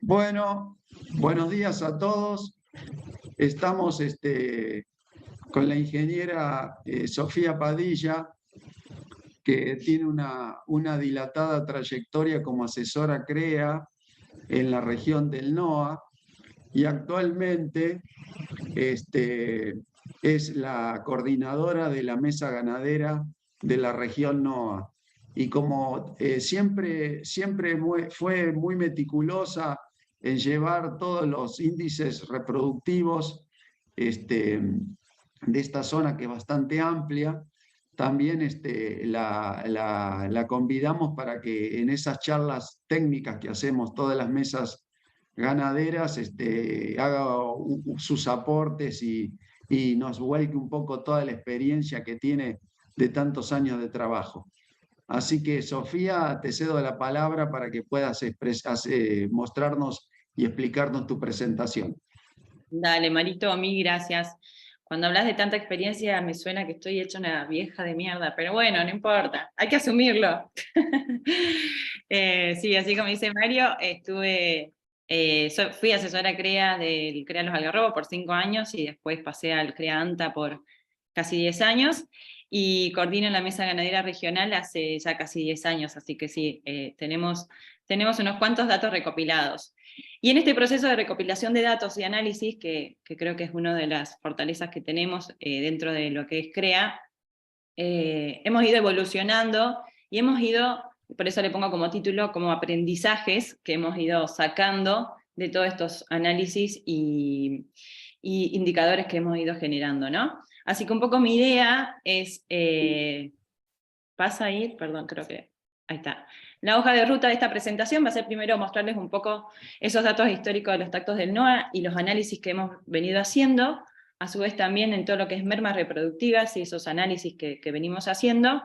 Bueno, buenos días a todos. Estamos con la ingeniera Sofía Padilla, que tiene una dilatada trayectoria como asesora CREA en la región del NOA y actualmente es la coordinadora de la mesa ganadera de la región NOA. Y como siempre fue muy meticulosa en llevar todos los índices reproductivos de esta zona, que es bastante amplia, también la convidamos para que en esas charlas técnicas que hacemos todas las mesas ganaderas haga sus aportes y nos vuelque un poco toda la experiencia que tiene de tantos años de trabajo. Así que, Sofía, te cedo la palabra para que puedas mostrarnos y explicarnos tu presentación. Dale, Marito, mil gracias. Cuando hablas de tanta experiencia me suena que estoy hecha una vieja de mierda, pero bueno, no importa, hay que asumirlo. Sí, así como dice Mario, fui asesora CREA del CREA Los Algarrobos por 5 años y después pasé al CREA ANTA por casi 10 años y coordino la mesa ganadera regional hace ya casi 10 años, así que sí, tenemos unos cuantos datos recopilados. Y en este proceso de recopilación de datos y análisis, que creo que es una de las fortalezas que tenemos dentro de lo que es CREA, hemos ido evolucionando y hemos ido, por eso le pongo como título, como aprendizajes que hemos ido sacando de todos estos análisis y indicadores que hemos ido generando, ¿no? Así que un poco mi idea es, pasa a ir, perdón, creo que, ahí está. La hoja de ruta de esta presentación va a ser primero mostrarles un poco esos datos históricos de los tactos del NOA y los análisis que hemos venido haciendo, a su vez también en todo lo que es mermas reproductivas y esos análisis que venimos haciendo.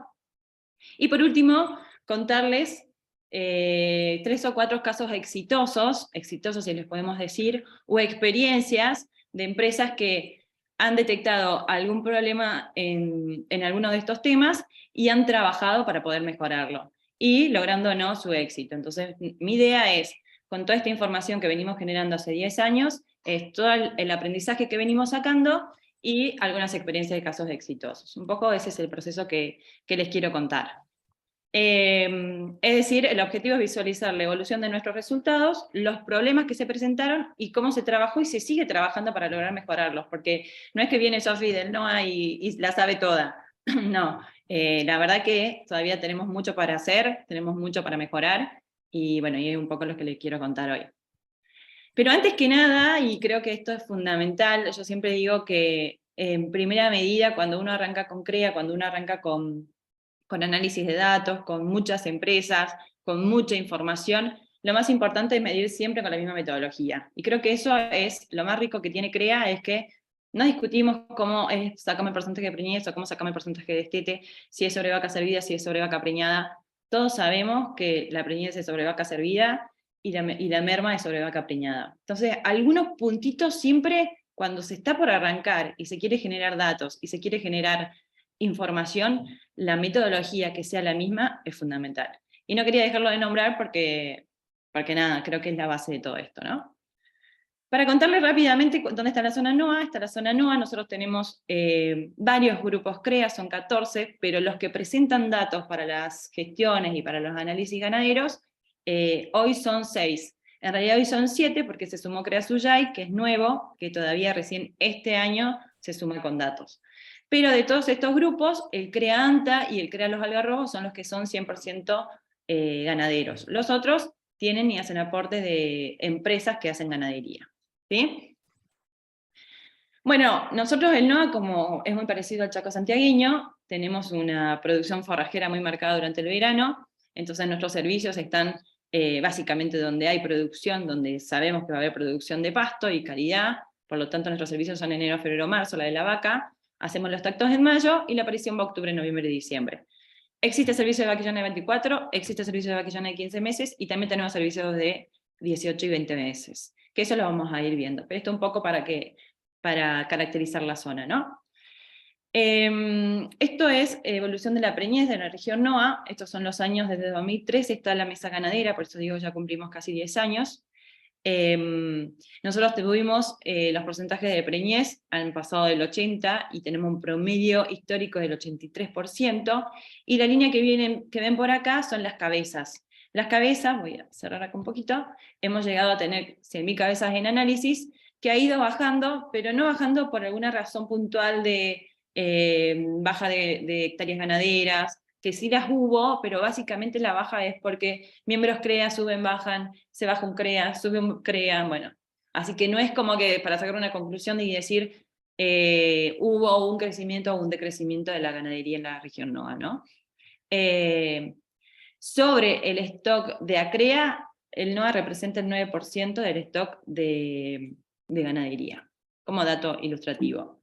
Y por último, contarles 3 o 4 casos exitosos si les podemos decir, o experiencias de empresas que han detectado algún problema en alguno de estos temas y han trabajado para poder mejorarlo, y logrando no su éxito. Entonces, mi idea es, con toda esta información que venimos generando hace 10 años, es todo el aprendizaje que venimos sacando y algunas experiencias de casos exitosos. Un poco ese es el proceso que les quiero contar. Es decir, el objetivo es visualizar la evolución de nuestros resultados, los problemas que se presentaron y cómo se trabajó y se sigue trabajando para lograr mejorarlos, porque no es que viene Sofi del NOA y la sabe toda, no, la verdad que todavía tenemos mucho para hacer, tenemos mucho para mejorar, y bueno, y es un poco lo que les quiero contar hoy. Pero antes que nada, y creo que esto es fundamental, yo siempre digo que en primera medida, cuando uno arranca con CREA, cuando uno arranca con análisis de datos, con muchas empresas, con mucha información, lo más importante es medir siempre con la misma metodología. Y creo que eso es lo más rico que tiene CREA, es que no discutimos cómo es sacarme el porcentaje de preñez o cómo sacarme el porcentaje de destete, si es sobre vaca servida, si es sobre vaca preñada. Todos sabemos que la preñez es sobre vaca servida y la merma es sobre vaca preñada. Entonces, algunos puntitos siempre, cuando se está por arrancar y se quiere generar datos y se quiere generar información, la metodología que sea la misma es fundamental. Y no quería dejarlo de nombrar porque nada, creo que es la base de todo esto, ¿no? Para contarles rápidamente dónde está la zona NOA, está la zona NOA, nosotros tenemos varios grupos CREA, son 14, pero los que presentan datos para las gestiones y para los análisis ganaderos, hoy son 6. En realidad hoy son 7 porque se sumó CREA Suyay, que es nuevo, que todavía recién este año se suma con datos. Pero de todos estos grupos, el CREA ANTA y el CREA Los Algarrobos son los que son 100% ganaderos. Los otros tienen y hacen aportes de empresas que hacen ganadería. ¿Sí? Bueno, nosotros el NOA, como es muy parecido al Chaco santiagueño, tenemos una producción forrajera muy marcada durante el verano, entonces nuestros servicios están básicamente donde hay producción, donde sabemos que va a haber producción de pasto y calidad, por lo tanto nuestros servicios son enero, febrero, marzo, la de la vaca, hacemos los tactos en mayo y la aparición va octubre, noviembre y diciembre. Existe servicio de vaquillona de 24, existe servicio de vaquillona de 15 meses y también tenemos servicios de 18 y 20 meses, que eso lo vamos a ir viendo, pero esto un poco para caracterizar la zona, ¿no? Esto es evolución de la preñez de la región NOA, estos son los años desde 2013, está la mesa ganadera, por eso digo ya cumplimos casi 10 años. Nosotros tuvimos los porcentajes de preñez, han pasado del 80% y tenemos un promedio histórico del 83%, y la línea que ven por acá son las cabezas. Las cabezas, voy a cerrar acá un poquito, hemos llegado a tener 100.000 cabezas en análisis, que ha ido bajando, pero no bajando por alguna razón puntual de baja de hectáreas ganaderas, que sí las hubo, pero básicamente la baja es porque miembros CREA suben, bajan, se baja un CREA, sube un CREA, bueno. Así que no es como que para sacar una conclusión y decir hubo un crecimiento o un decrecimiento de la ganadería en la región NOA, ¿no? Sobre el stock de ACREA, el NOA representa el 9% del stock de ganadería, como dato ilustrativo.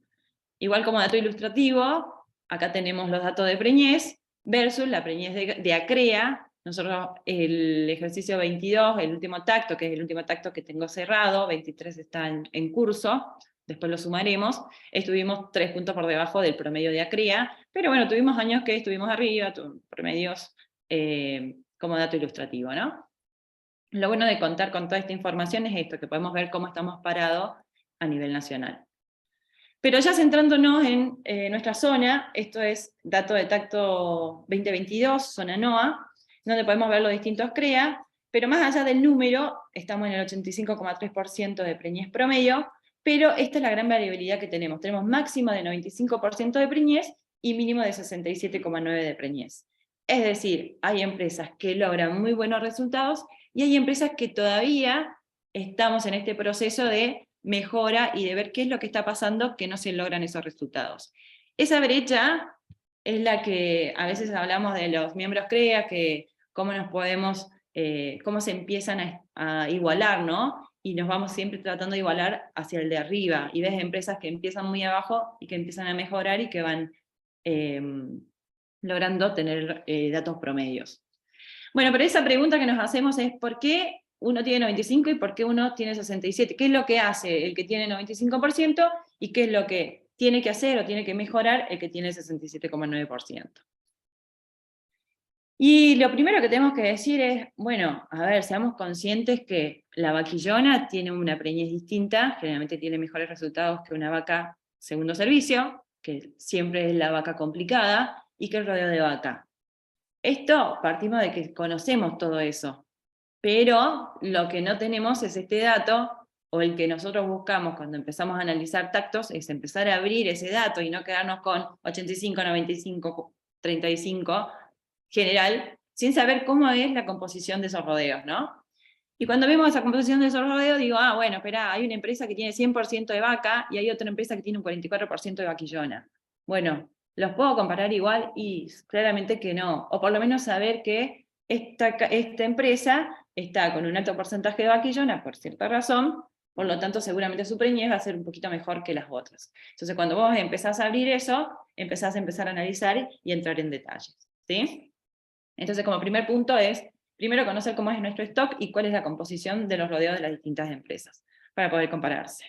Igual como dato ilustrativo, acá tenemos los datos de preñez versus la preñez de ACREA. Nosotros el ejercicio 22, el último tacto, que es el último tacto que tengo cerrado, 23 está en curso, después lo sumaremos, estuvimos 3 puntos por debajo del promedio de ACREA, pero bueno, tuvimos años que estuvimos arriba, promedios como dato ilustrativo, ¿no? Lo bueno de contar con toda esta información es esto, que podemos ver cómo estamos parados a nivel nacional. Pero ya centrándonos en nuestra zona, esto es dato de tacto 2022, zona NOA, donde podemos ver los distintos CREA, pero más allá del número, estamos en el 85,3% de preñez promedio, pero esta es la gran variabilidad que tenemos. Tenemos máximo de 95% de preñez y mínimo de 67,9% de preñez. Es decir, hay empresas que logran muy buenos resultados y hay empresas que todavía estamos en este proceso de mejora y de ver qué es lo que está pasando que no se logran esos resultados. Esa brecha es la que a veces hablamos de los miembros CREA, que cómo nos podemos, cómo se empiezan a igualar, ¿no? Y nos vamos siempre tratando de igualar hacia el de arriba, y ves empresas que empiezan muy abajo y que empiezan a mejorar y que van logrando tener datos promedios. Bueno, pero esa pregunta que nos hacemos es ¿por qué uno tiene 95 y por qué uno tiene 67? ¿Qué es lo que hace el que tiene 95% y qué es lo que tiene que hacer o tiene que mejorar el que tiene 67,9%? Y lo primero que tenemos que decir es, bueno, a ver, seamos conscientes que la vaquillona tiene una preñez distinta, generalmente tiene mejores resultados que una vaca segundo servicio, que siempre es la vaca complicada, y que el rodeo de vaca. Esto partimos de que conocemos todo eso, pero lo que no tenemos es este dato, o el que nosotros buscamos cuando empezamos a analizar tactos, es empezar a abrir ese dato y no quedarnos con 85, 95, 35 general, sin saber cómo es la composición de esos rodeos, ¿no? Y cuando vemos esa composición de esos rodeos, digo, ah, bueno, espera, hay una empresa que tiene 100% de vaca y hay otra empresa que tiene un 44% de vaquillona. Bueno, ¿los puedo comparar igual? Y claramente que no. O por lo menos saber que esta empresa está con un alto porcentaje de vaquillona por cierta razón, por lo tanto seguramente su preñez va a ser un poquito mejor que las otras. Entonces cuando vos empezás a abrir eso, empezás a empezar a analizar y entrar en detalles, ¿sí? Entonces como primer punto es, primero conocer cómo es nuestro stock y cuál es la composición de los rodeos de las distintas empresas, para poder compararse.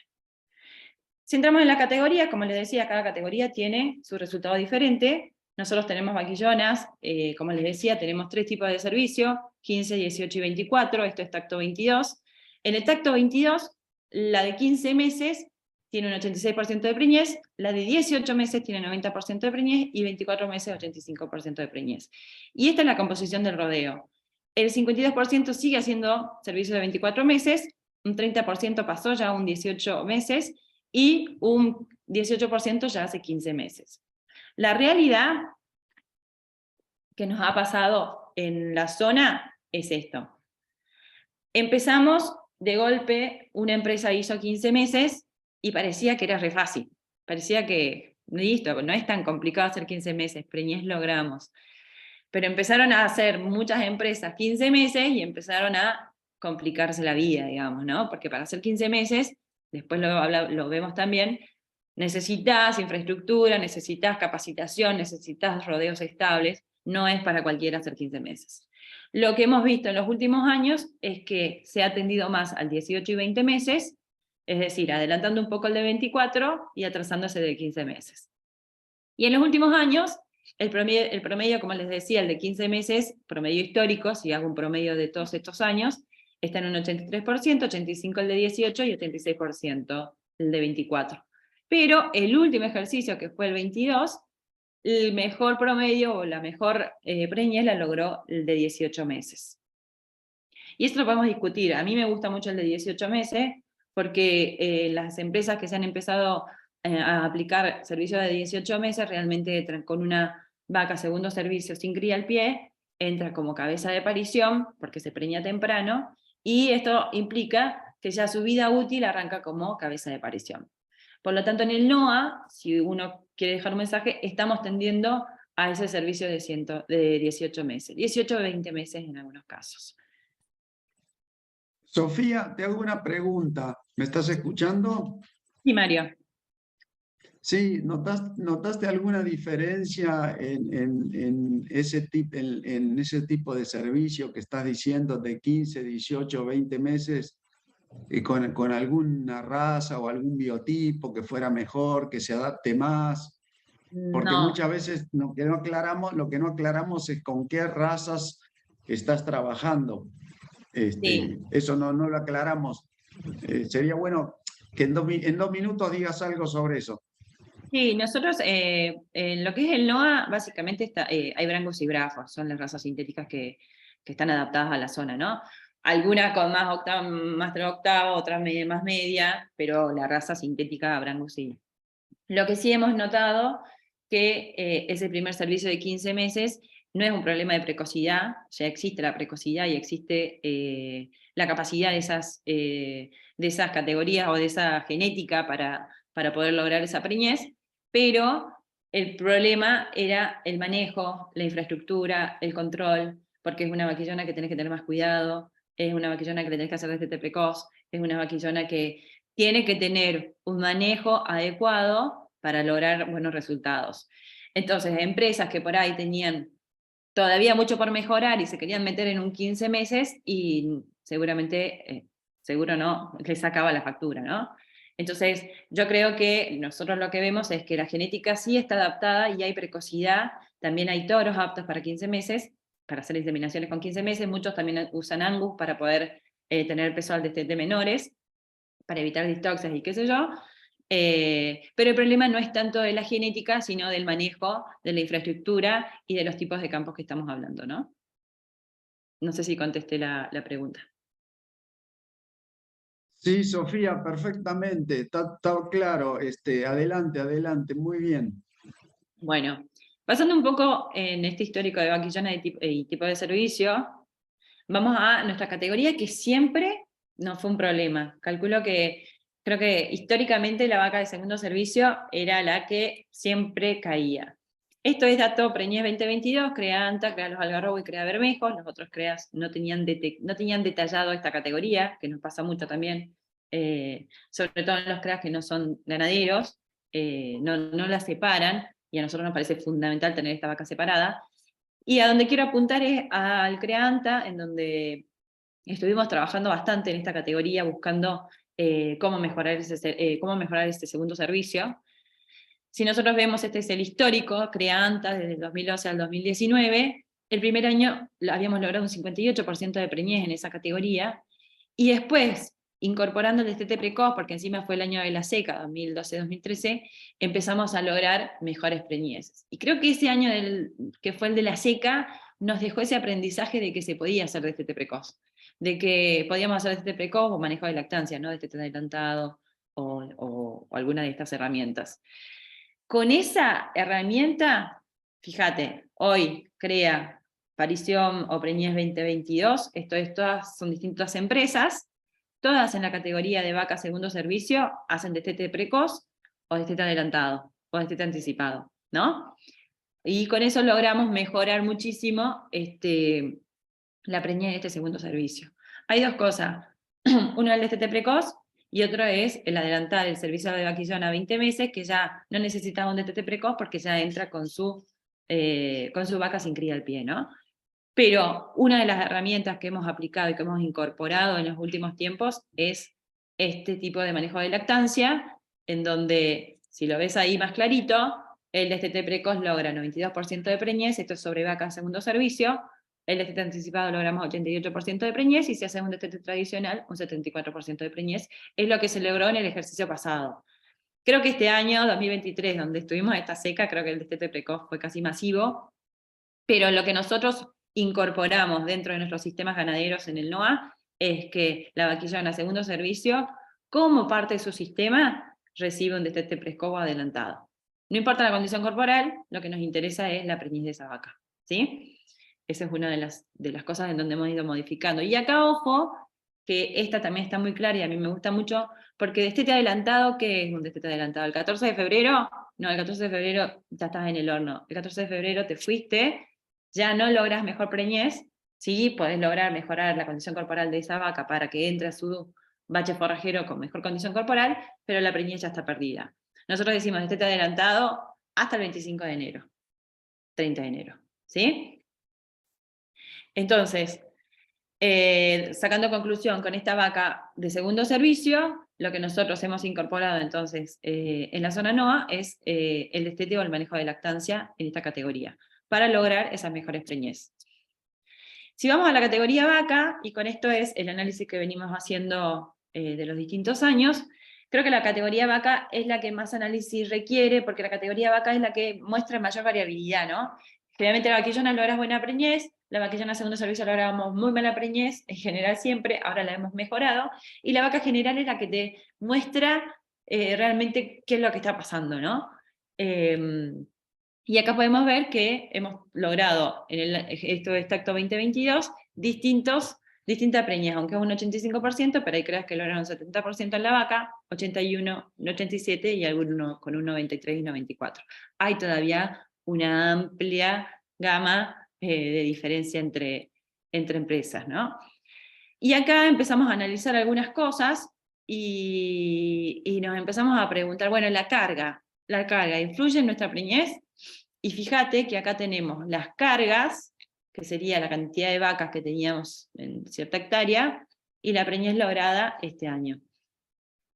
Si entramos en la categoría, como les decía, cada categoría tiene su resultado diferente. Nosotros tenemos vaquillonas, como les decía, tenemos 3 tipos de servicio, 15, 18 y 24, esto es tacto 22. En el tacto 22, la de 15 meses tiene un 86% de preñez, la de 18 meses tiene 90% de preñez y 24 meses 85% de preñez. Y esta es la composición del rodeo. El 52% sigue haciendo servicio de 24 meses, un 30% pasó ya a un 18 meses, y un 18% ya hace 15 meses. La realidad que nos ha pasado en la zona es esto. Empezamos, de golpe, una empresa hizo 15 meses y parecía que era re fácil. Parecía que, listo, no es tan complicado hacer 15 meses, preñez logramos. Pero empezaron a hacer muchas empresas 15 meses y empezaron a complicarse la vida, digamos, ¿no? Porque para hacer 15 meses, después lo vemos también, necesitas infraestructura, necesitas capacitación, necesitas rodeos estables, no es para cualquiera hacer 15 meses. Lo que hemos visto en los últimos años es que se ha atendido más al 18 y 20 meses, es decir, adelantando un poco el de 24 y atrasándose de 15 meses. Y en los últimos años, el promedio, como les decía, el de 15 meses, promedio histórico, si hago un promedio de todos estos años, está en un 83%, 85% el de 18 y 86% el de 24. Pero el último ejercicio, que fue el 22, el mejor promedio o la mejor preñez la logró el de 18 meses. Y esto lo podemos discutir. A mí me gusta mucho el de 18 meses, porque las empresas que se han empezado a aplicar servicios de 18 meses realmente entran con una vaca segundo servicio sin cría al pie, entra como cabeza de parición, porque se preña temprano, y esto implica que ya su vida útil arranca como cabeza de parición. Por lo tanto, en el NOA, si uno quiere dejar un mensaje, estamos tendiendo a ese servicio de 18 meses, 18 o 20 meses en algunos casos. Sofía, te hago una pregunta. ¿Me estás escuchando? Sí, Mario. Sí, ¿notaste alguna diferencia en ese tipo de servicio que estás diciendo de 15, 18, 20 meses con alguna raza o algún biotipo que fuera mejor, que se adapte más? Porque No, muchas veces lo que no aclaramos es con qué razas estás trabajando. sí. Eso no lo aclaramos. Sería bueno que en 2 minutos digas algo sobre eso. Sí, nosotros en lo que es el NOA, básicamente hay Brangus y Brafos, son las razas sintéticas que están adaptadas a la zona, ¿no? Algunas con más octavo, otras más media, pero la raza sintética Brangus sí. Lo que sí hemos notado que ese primer servicio de 15 meses no es un problema de precocidad, ya existe la precocidad y existe la capacidad de esas categorías o de esa genética para poder lograr esa preñez, pero el problema era el manejo, la infraestructura, el control, porque es una vaquillona que tenés que tener más cuidado, es una vaquillona que le tenés que hacer destete precoz, es una vaquillona que tiene que tener un manejo adecuado para lograr buenos resultados. Entonces, empresas que por ahí tenían todavía mucho por mejorar y se querían meter en un 15 meses y seguramente, seguro no, les sacaba la factura, ¿no? Entonces, yo creo que nosotros lo que vemos es que la genética sí está adaptada y hay precocidad, también hay toros aptos para 15 meses, para hacer inseminaciones con 15 meses, muchos también usan Angus para poder tener peso al destete menores, para evitar distoxias y qué sé yo, pero el problema no es tanto de la genética, sino del manejo de la infraestructura y de los tipos de campos que estamos hablando, ¿no? No sé si contesté la pregunta. Sí, Sofía, perfectamente. Está claro. Adelante, muy bien. Bueno, pasando un poco en este histórico de vaquillona y tipo de servicio, vamos a nuestra categoría que siempre no fue un problema. Creo que históricamente la vaca de segundo servicio era la que siempre caía. Esto es dato Preñez 2022, CREA ANTA, CREA Los Algarrobos y CREA Bermejos. Los otros CREAs no tenían detallado esta categoría, que nos pasa mucho también, sobre todo en los CREAs que no son ganaderos, no la separan, y a nosotros nos parece fundamental tener esta vaca separada. Y a donde quiero apuntar es al CREANTA, en donde estuvimos trabajando bastante en esta categoría, buscando cómo mejorar este segundo servicio. Si nosotros vemos, este es el histórico, CREANTA, desde el 2011 al 2019, el primer año habíamos logrado un 58% de preñez en esa categoría, y después, incorporando el destete precoz, porque encima fue el año de la seca, 2012-2013, empezamos a lograr mejores preñeces. Y creo que ese año que fue el de la seca nos dejó ese aprendizaje de que se podía hacer destete precoz, de que podíamos hacer destete precoz o manejo de lactancia, ¿no? Destete adelantado o alguna de estas herramientas. Con esa herramienta, fíjate, hoy CREA, Parición o Preñez 2022, todas son distintas empresas, todas en la categoría de vaca segundo servicio, hacen destete precoz o destete adelantado o destete anticipado, ¿no? Y con eso logramos mejorar muchísimo la preñez de este segundo servicio. Hay dos cosas, uno es el destete precoz y otro es el adelantar el servicio de vaquillón a 20 meses, que ya no necesitaba un destete precoz porque ya entra con su vaca sin cría al pie, ¿no? Pero una de las herramientas que hemos aplicado y que hemos incorporado en los últimos tiempos es este tipo de manejo de lactancia, en donde, si lo ves ahí más clarito, el destete precoz logra 92% de preñez, esto es sobre vaca segundo servicio, el destete anticipado logramos 88% de preñez, y si hacemos un destete tradicional, un 74% de preñez, es lo que se logró en el ejercicio pasado. Creo que este año, 2023, donde estuvimos esta seca, creo que el destete precoz fue casi masivo, pero lo que nosotros incorporamos dentro de nuestros sistemas ganaderos en el NOA es que la vaquillona segundo servicio, como parte de su sistema, recibe un destete precoz adelantado. No importa la condición corporal, lo que nos interesa es la preñez de esa vaca, ¿sí? Esa es una de las cosas en donde hemos ido modificando. Y acá, ojo, que esta también está muy clara y a mí me gusta mucho, porque destete adelantado, ¿qué es un destete adelantado? ¿El 14 de febrero? No, el 14 de febrero ya estás en el horno. El 14 de febrero te fuiste, ya no logras mejor preñez, sí, podés lograr mejorar la condición corporal de esa vaca para que entre a su bache forrajero con mejor condición corporal, pero la preñez ya está perdida. Nosotros decimos destete adelantado hasta el 25 de enero, 30 de enero, ¿sí? Entonces, sacando conclusión con esta vaca de segundo servicio, lo que nosotros hemos incorporado entonces en la zona NOA es el destete o el manejo de lactancia en esta categoría, para lograr esas mejores preñez. Si vamos a la categoría vaca, y con esto es el análisis que venimos haciendo de los distintos años, creo que la categoría vaca es la que más análisis requiere, porque la categoría vaca es la que muestra mayor variabilidad, ¿no? Generalmente la vaquillona logras buena preñez, la vaquillona segundo servicio logramos muy mala preñez, en general siempre, ahora la hemos mejorado, y la vaca general es la que te muestra realmente qué es lo que está pasando, ¿no? Y acá podemos ver que hemos logrado, esto es Tacto 2022, distintas preñez, aunque es un 85%, pero hay creas que lograron un 70% en la vaca, 81, un 87 y algunos con un 93 y 94. Hay todavía una amplia gama de diferencia entre empresas, ¿no? Y acá empezamos a analizar algunas cosas y nos empezamos a preguntar, bueno, ¿la carga influye en nuestra preñez? Y fíjate que acá tenemos las cargas, que sería la cantidad de vacas que teníamos en cierta hectárea, y la preñez lograda este año.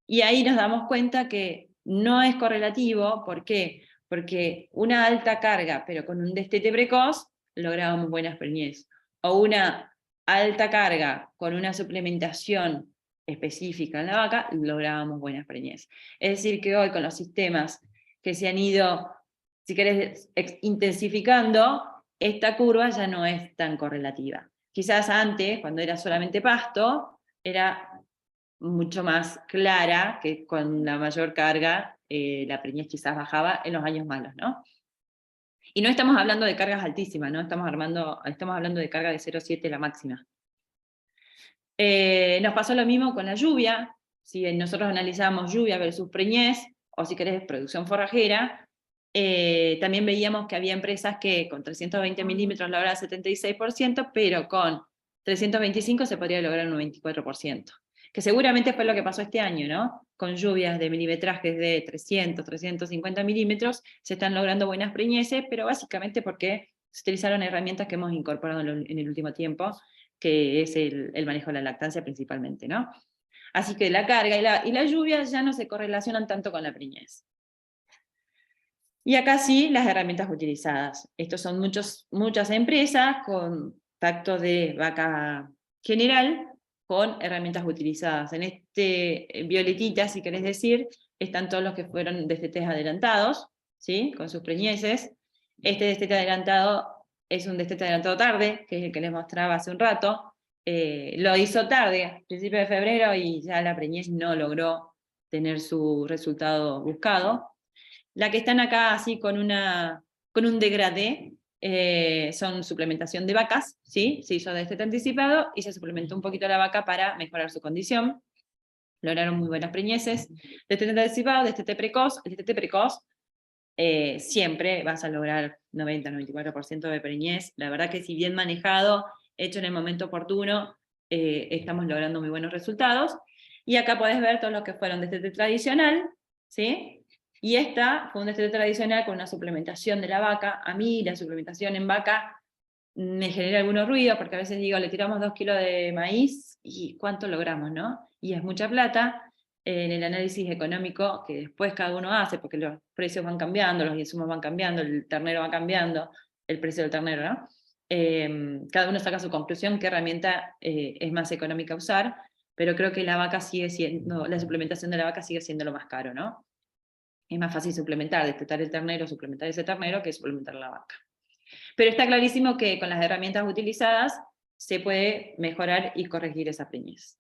Y ahí nos damos cuenta que no es correlativo. ¿Por qué? Porque una alta carga, pero con un destete precoz, lográbamos buenas preñez. O una alta carga con una suplementación específica en la vaca, lográbamos buenas preñez. Es decir, que hoy con los sistemas que se han ido, si querés, intensificando, esta curva ya no es tan correlativa. Quizás antes, cuando era solamente pasto, era mucho más clara, que con la mayor carga la preñez quizás bajaba en los años malos, ¿no? Y no estamos hablando de cargas altísimas, ¿no? Estamos hablando de carga de 0,7 la máxima. Nos pasó lo mismo con la lluvia. Si nosotros analizamos lluvia versus preñez, o si querés producción forrajera, también veíamos que había empresas que con 320 milímetros lograban 76%, pero con 325 se podría lograr un 94%. Que seguramente fue lo que pasó este año, ¿no? Con lluvias de milimetrajes de 300, 350 milímetros, se están logrando buenas preñeces, pero básicamente porque se utilizaron herramientas que hemos incorporado en el último tiempo, que es el manejo de la lactancia principalmente, ¿no? Así que la carga y la lluvia ya no se correlacionan tanto con la preñez. Y acá sí, las herramientas utilizadas. Estos son muchas empresas con tacto de vaca general, con herramientas utilizadas. En este violetita, si querés decir, están todos los que fueron destetes adelantados, ¿sí? Con sus preñeces. Este destete adelantado es un destete adelantado tarde, que es el que les mostraba hace un rato. Lo hizo tarde, a principios de febrero, y ya la preñez no logró tener su resultado buscado. La que están acá así con un degradé, son suplementación de vacas, ¿sí? Se hizo destete anticipado y se suplementó un poquito la vaca para mejorar su condición. Lograron muy buenas preñeces. Destete anticipado, destete precoz. El destete precoz siempre vas a lograr 90-94% de preñez. La verdad que si bien manejado, hecho en el momento oportuno, estamos logrando muy buenos resultados. Y acá podés ver todos los que fueron destete tradicional, ¿sí? Y esta fue un destete tradicional con una suplementación de la vaca. A mí la suplementación en vaca me genera algunos ruidos, porque a veces digo, le tiramos 2 kilos de maíz, y ¿cuánto logramos, no? Y es mucha plata. En el análisis económico que después cada uno hace, porque los precios van cambiando, los insumos van cambiando, el ternero va cambiando, el precio del ternero, ¿no? Cada uno saca su conclusión, qué herramienta es más económica usar, pero creo que la vaca sigue siendo, la suplementación de la vaca sigue siendo lo más caro, ¿no? Es más fácil suplementar, destetar el ternero, suplementar ese ternero, que suplementar la vaca. Pero está clarísimo que con las herramientas utilizadas se puede mejorar y corregir esa preñez.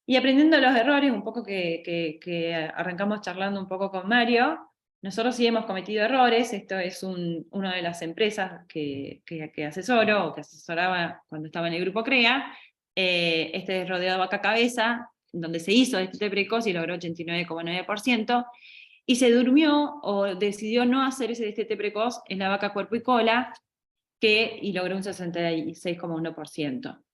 Y aprendiendo los errores, un poco que arrancamos charlando un poco con Mario, nosotros sí hemos cometido errores. Esto es una de las empresas que asesoro, o que asesoraba cuando estaba en el grupo CREA, este es Rodeado Vaca Cabeza, donde se hizo destete precoz y logró 89,9%, y se durmió o decidió no hacer ese destete precoz en la vaca cuerpo y cola, y logró un 66,1%.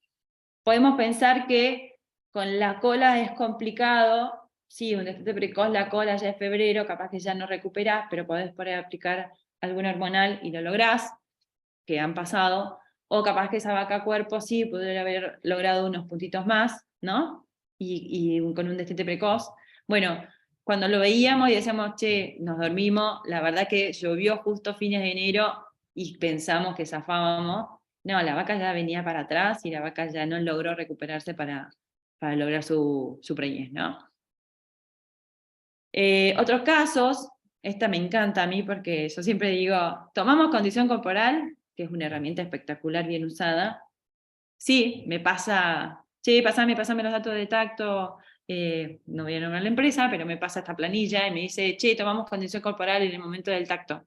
Podemos pensar que con la cola es complicado, sí, un destete precoz, la cola ya es febrero, capaz que ya no recuperás, pero podés poder aplicar alguna hormonal y lo lográs, que han pasado, o capaz que esa vaca cuerpo sí pudiera haber logrado unos puntitos más, ¿no? Y con un destete precoz. Bueno, cuando lo veíamos y decíamos, che, nos dormimos, la verdad que llovió justo fines de enero y pensamos que zafábamos. No, la vaca ya venía para atrás y la vaca ya no logró recuperarse para lograr su preñez, ¿no? Otros casos, esta me encanta a mí porque yo siempre digo, tomamos condición corporal, que es una herramienta espectacular bien usada. Sí, me pasa, che, pasame los datos de tacto, no voy a nombrar la empresa, pero me pasa esta planilla y me dice, che, tomamos condición corporal en el momento del tacto.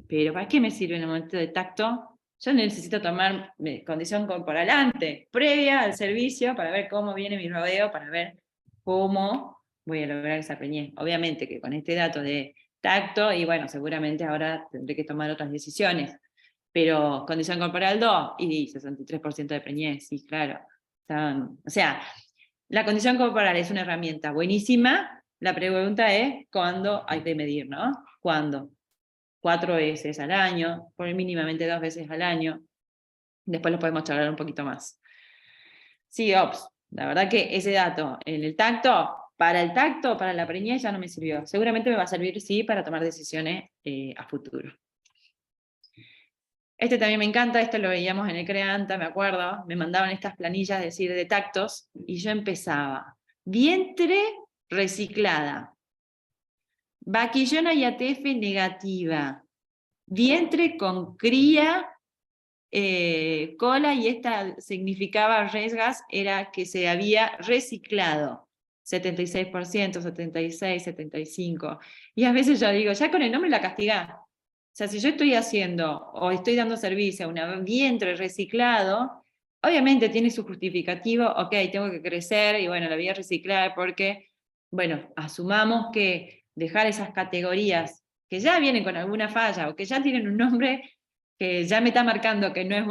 Pero ¿para qué me sirve en el momento del tacto? Yo necesito tomar condición corporal antes, previa al servicio, para ver cómo viene mi rodeo, para ver cómo voy a lograr esa preñez. Obviamente que con este dato de tacto, y bueno, seguramente ahora tendré que tomar otras decisiones, pero condición corporal 2 y 63% de preñez, sí, claro. O sea, la condición corporal es una herramienta buenísima, la pregunta es ¿cuándo hay que medir, no? ¿Cuándo? 4 veces al año, por mínimamente 2 veces al año. Después lo podemos charlar un poquito más. Sí, ops, la verdad que ese dato en el tacto, para la preñez ya no me sirvió. Seguramente me va a servir, sí, para tomar decisiones a futuro. Este también me encanta, esto lo veíamos en el CREANTA, me acuerdo, me mandaban estas planillas de tactos, y yo empezaba, vientre reciclada, vaquillona y ATF negativa, vientre con cría, cola, y esta significaba resgas, era que se había reciclado, 76%, 76, 75, y a veces yo digo, ya con el nombre la castigá. O sea, si yo estoy haciendo, o estoy dando servicio a un vientre reciclado, obviamente tiene su justificativo, ok, tengo que crecer, y bueno, la voy a reciclar porque, bueno, asumamos que dejar esas categorías que ya vienen con alguna falla, o que ya tienen un nombre que ya me está marcando que no es,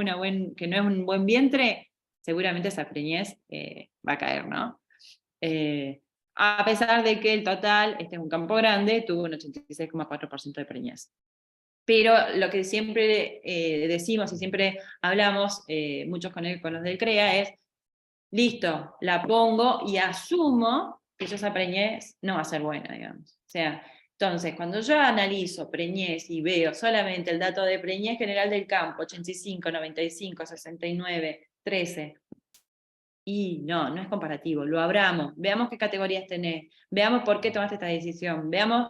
que no es un buen vientre, seguramente esa preñez va a caer, ¿no? A pesar de que el total, este es un campo grande, tuvo un 86,4% de preñez. Pero lo que siempre decimos y siempre hablamos, muchos con los del CREA, es, listo, la pongo y asumo que esa preñez no va a ser buena, digamos. O sea, entonces, cuando yo analizo preñez y veo solamente el dato de preñez general del campo, 85, 95, 69, 13, y no es comparativo, lo abramos, veamos qué categorías tenés, veamos por qué tomaste esta decisión, veamos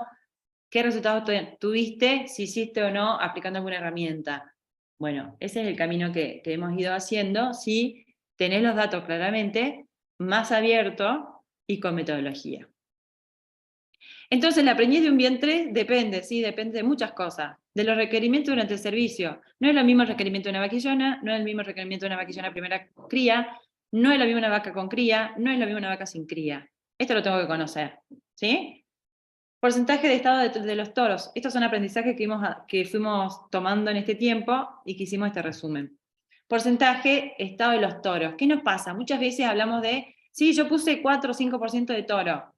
qué resultados tuviste, si hiciste o no aplicando alguna herramienta. Bueno, ese es el camino que hemos ido haciendo, si tenés los datos claramente, más abierto y con metodología. Entonces, la preñez de un vientre depende, ¿sí? Depende de muchas cosas, de los requerimientos durante el servicio. No es lo mismo el requerimiento de una vaquillona, no es el mismo requerimiento de una vaquillona primera cría, no es lo mismo una vaca con cría, no es lo mismo una vaca sin cría. Esto lo tengo que conocer, ¿sí? Porcentaje de estado de los toros. Estos son aprendizajes que fuimos tomando en este tiempo y que hicimos este resumen. Porcentaje, estado de los toros. ¿Qué nos pasa? Muchas veces hablamos de, sí, yo puse 4 o 5% de toro.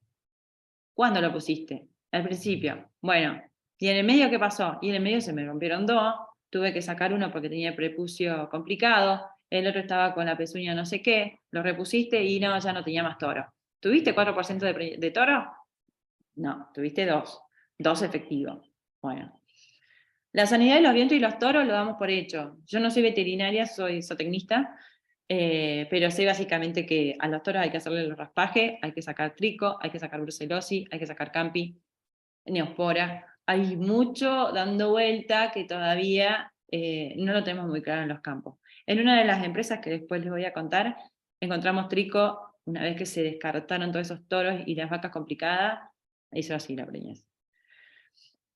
¿Cuándo lo pusiste? Al principio. Bueno, ¿y en el medio qué pasó? Y en el medio se me rompieron 2, tuve que sacar uno porque tenía el prepucio complicado, el otro estaba con la pezuña no sé qué, lo repusiste y no, ya no tenía más toro. ¿Tuviste 4% de toro? No, tuviste 2 efectivos. Bueno. La sanidad de los vientres y los toros lo damos por hecho. Yo no soy veterinaria, soy zootecnista, pero sé básicamente que a los toros hay que hacerle el raspaje, hay que sacar trico, hay que sacar brucelosis, hay que sacar campi, neospora. Hay mucho dando vuelta que todavía no lo tenemos muy claro en los campos. En una de las empresas que después les voy a contar, encontramos trico una vez que se descartaron todos esos toros y las vacas complicadas, hizo así la preñez.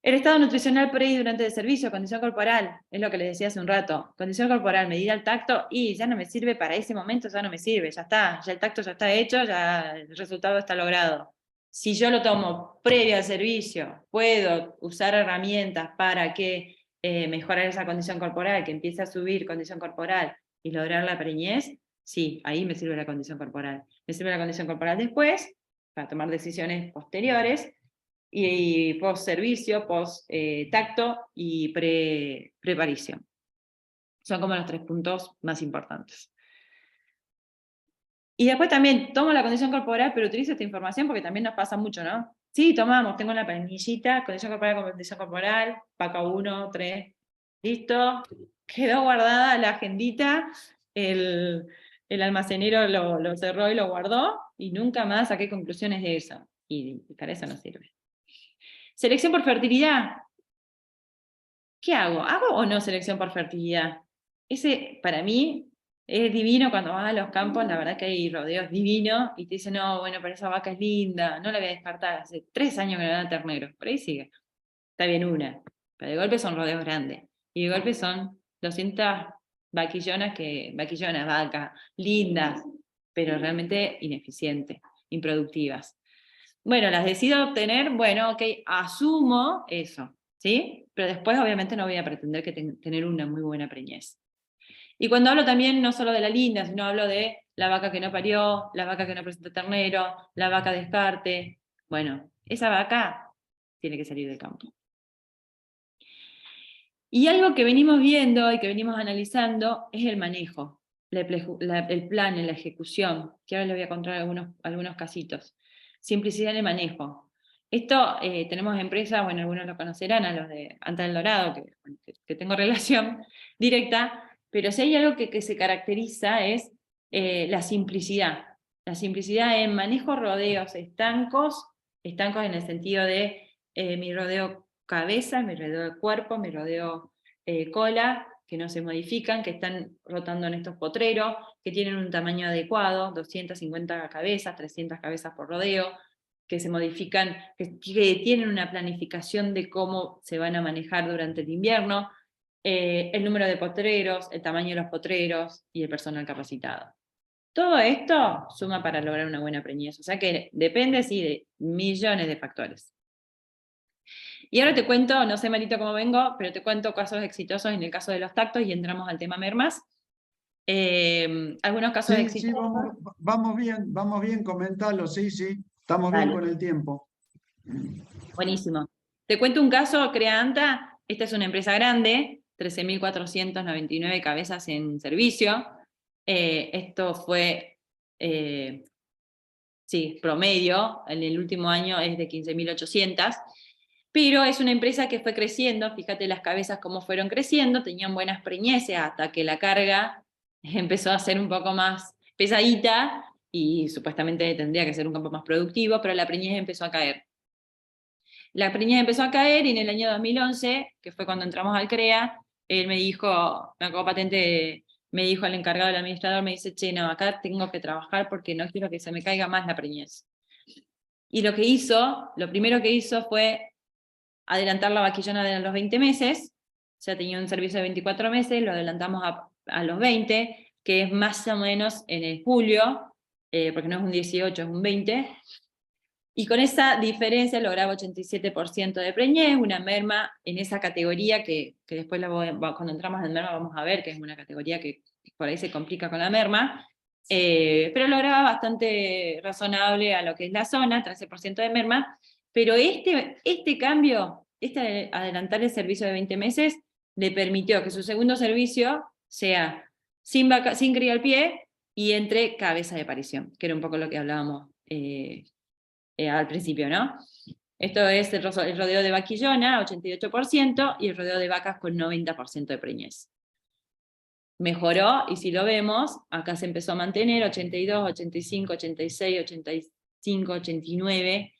El estado nutricional pre y durante el servicio, condición corporal, es lo que les decía hace un rato. Condición corporal, medida al tacto, y ya no me sirve para ese momento, ya no me sirve, ya está, ya el tacto ya está hecho, ya el resultado está logrado. Si yo lo tomo previo al servicio, puedo usar herramientas para que mejorar esa condición corporal, que empiece a subir condición corporal y lograr la preñez, sí, ahí me sirve la condición corporal. Me sirve la condición corporal después, para tomar decisiones posteriores, y post-servicio, post-tacto y preparición. Son como los 3 puntos más importantes. Y después también tomo la condición corporal, pero utilizo esta información porque también nos pasa mucho, ¿no? Sí, tomamos, tengo una planillita, condición corporal, PACA 1, 3, listo, quedó guardada la agendita, el almacenero lo cerró y lo guardó, y nunca más saqué conclusiones de eso, y para eso no sirve. Selección por fertilidad. ¿Qué hago? ¿Hago o no selección por fertilidad? Ese, para mí, es divino cuando vas a los campos, la verdad que hay rodeos divinos, y te dicen, no, bueno, pero esa vaca es linda, no la voy a descartar, hace 3 años que me dan terneros, por ahí sigue. Está bien una, pero de golpe son rodeos grandes, y de golpe son 200 vaquillonas, vacas, lindas, pero realmente ineficientes, improductivas. Bueno, las decido obtener, bueno, ok, asumo eso, ¿sí? Pero después obviamente no voy a pretender que tener una muy buena preñez. Y cuando hablo también no solo de la linda, sino hablo de la vaca que no parió, la vaca que no presenta ternero, la vaca descarte. Bueno, esa vaca tiene que salir del campo. Y algo que venimos viendo y que venimos analizando es el manejo, el plan, la ejecución, que ahora les voy a contar algunos casitos. Simplicidad en el manejo. Esto, tenemos empresas, bueno, algunos lo conocerán, a los de Anta del Dorado, que tengo relación directa, pero si hay algo que se caracteriza es la simplicidad. La simplicidad en manejo rodeos estancos en el sentido de mi rodeo cabeza, mi rodeo cuerpo, mi rodeo cola, que no se modifican, que están rotando en estos potreros, que tienen un tamaño adecuado, 250 cabezas, 300 cabezas por rodeo, que se modifican, que tienen una planificación de cómo se van a manejar durante el invierno, el número de potreros, el tamaño de los potreros y el personal capacitado. Todo esto suma para lograr una buena preñez, o sea que depende, sí, de millones de factores. Y ahora te cuento, no sé Marito cómo vengo, pero te cuento casos exitosos en el caso de los tactos y entramos al tema mermas. Algunos casos exitosos. Sí, vamos bien, comentalo, sí, estamos bien con el tiempo. Buenísimo. Te cuento un caso, Creanta, esta es una empresa grande, 13.499 cabezas en servicio. Esto fue, promedio, en el último año es de 15.800, pero es una empresa que fue creciendo, fíjate las cabezas cómo fueron creciendo, tenían buenas preñeces hasta que la carga empezó a ser un poco más pesadita y supuestamente tendría que ser un campo más productivo, pero la preñez empezó a caer. La preñez empezó a caer y en el año 2011, que fue cuando entramos al CREA, él me dijo, me acuerdo patente, me dijo al encargado del administrador, me dice, che, no, acá tengo que trabajar porque no quiero que se me caiga más la preñez. Y lo primero que hizo fue adelantar la vaquillona de los 20 meses, ya tenía un servicio de 24 meses, lo adelantamos a los 20, que es más o menos en el julio, porque no es un 18, es un 20, y con esa diferencia lograba 87% de preñez, una merma en esa categoría que después cuando entramos en merma vamos a ver que es una categoría que por ahí se complica con la merma, pero lograba bastante razonable a lo que es la zona, 13% de merma, pero este cambio, adelantar el servicio de 20 meses, le permitió que su segundo servicio sea sin cría al pie y entre cabeza de parición, que era un poco lo que hablábamos al principio, ¿no? Esto es el rodeo de vaquillona, 88%, y el rodeo de vacas con 90% de preñez. Mejoró, y si lo vemos, acá se empezó a mantener, 82, 85, 86, 85, 89,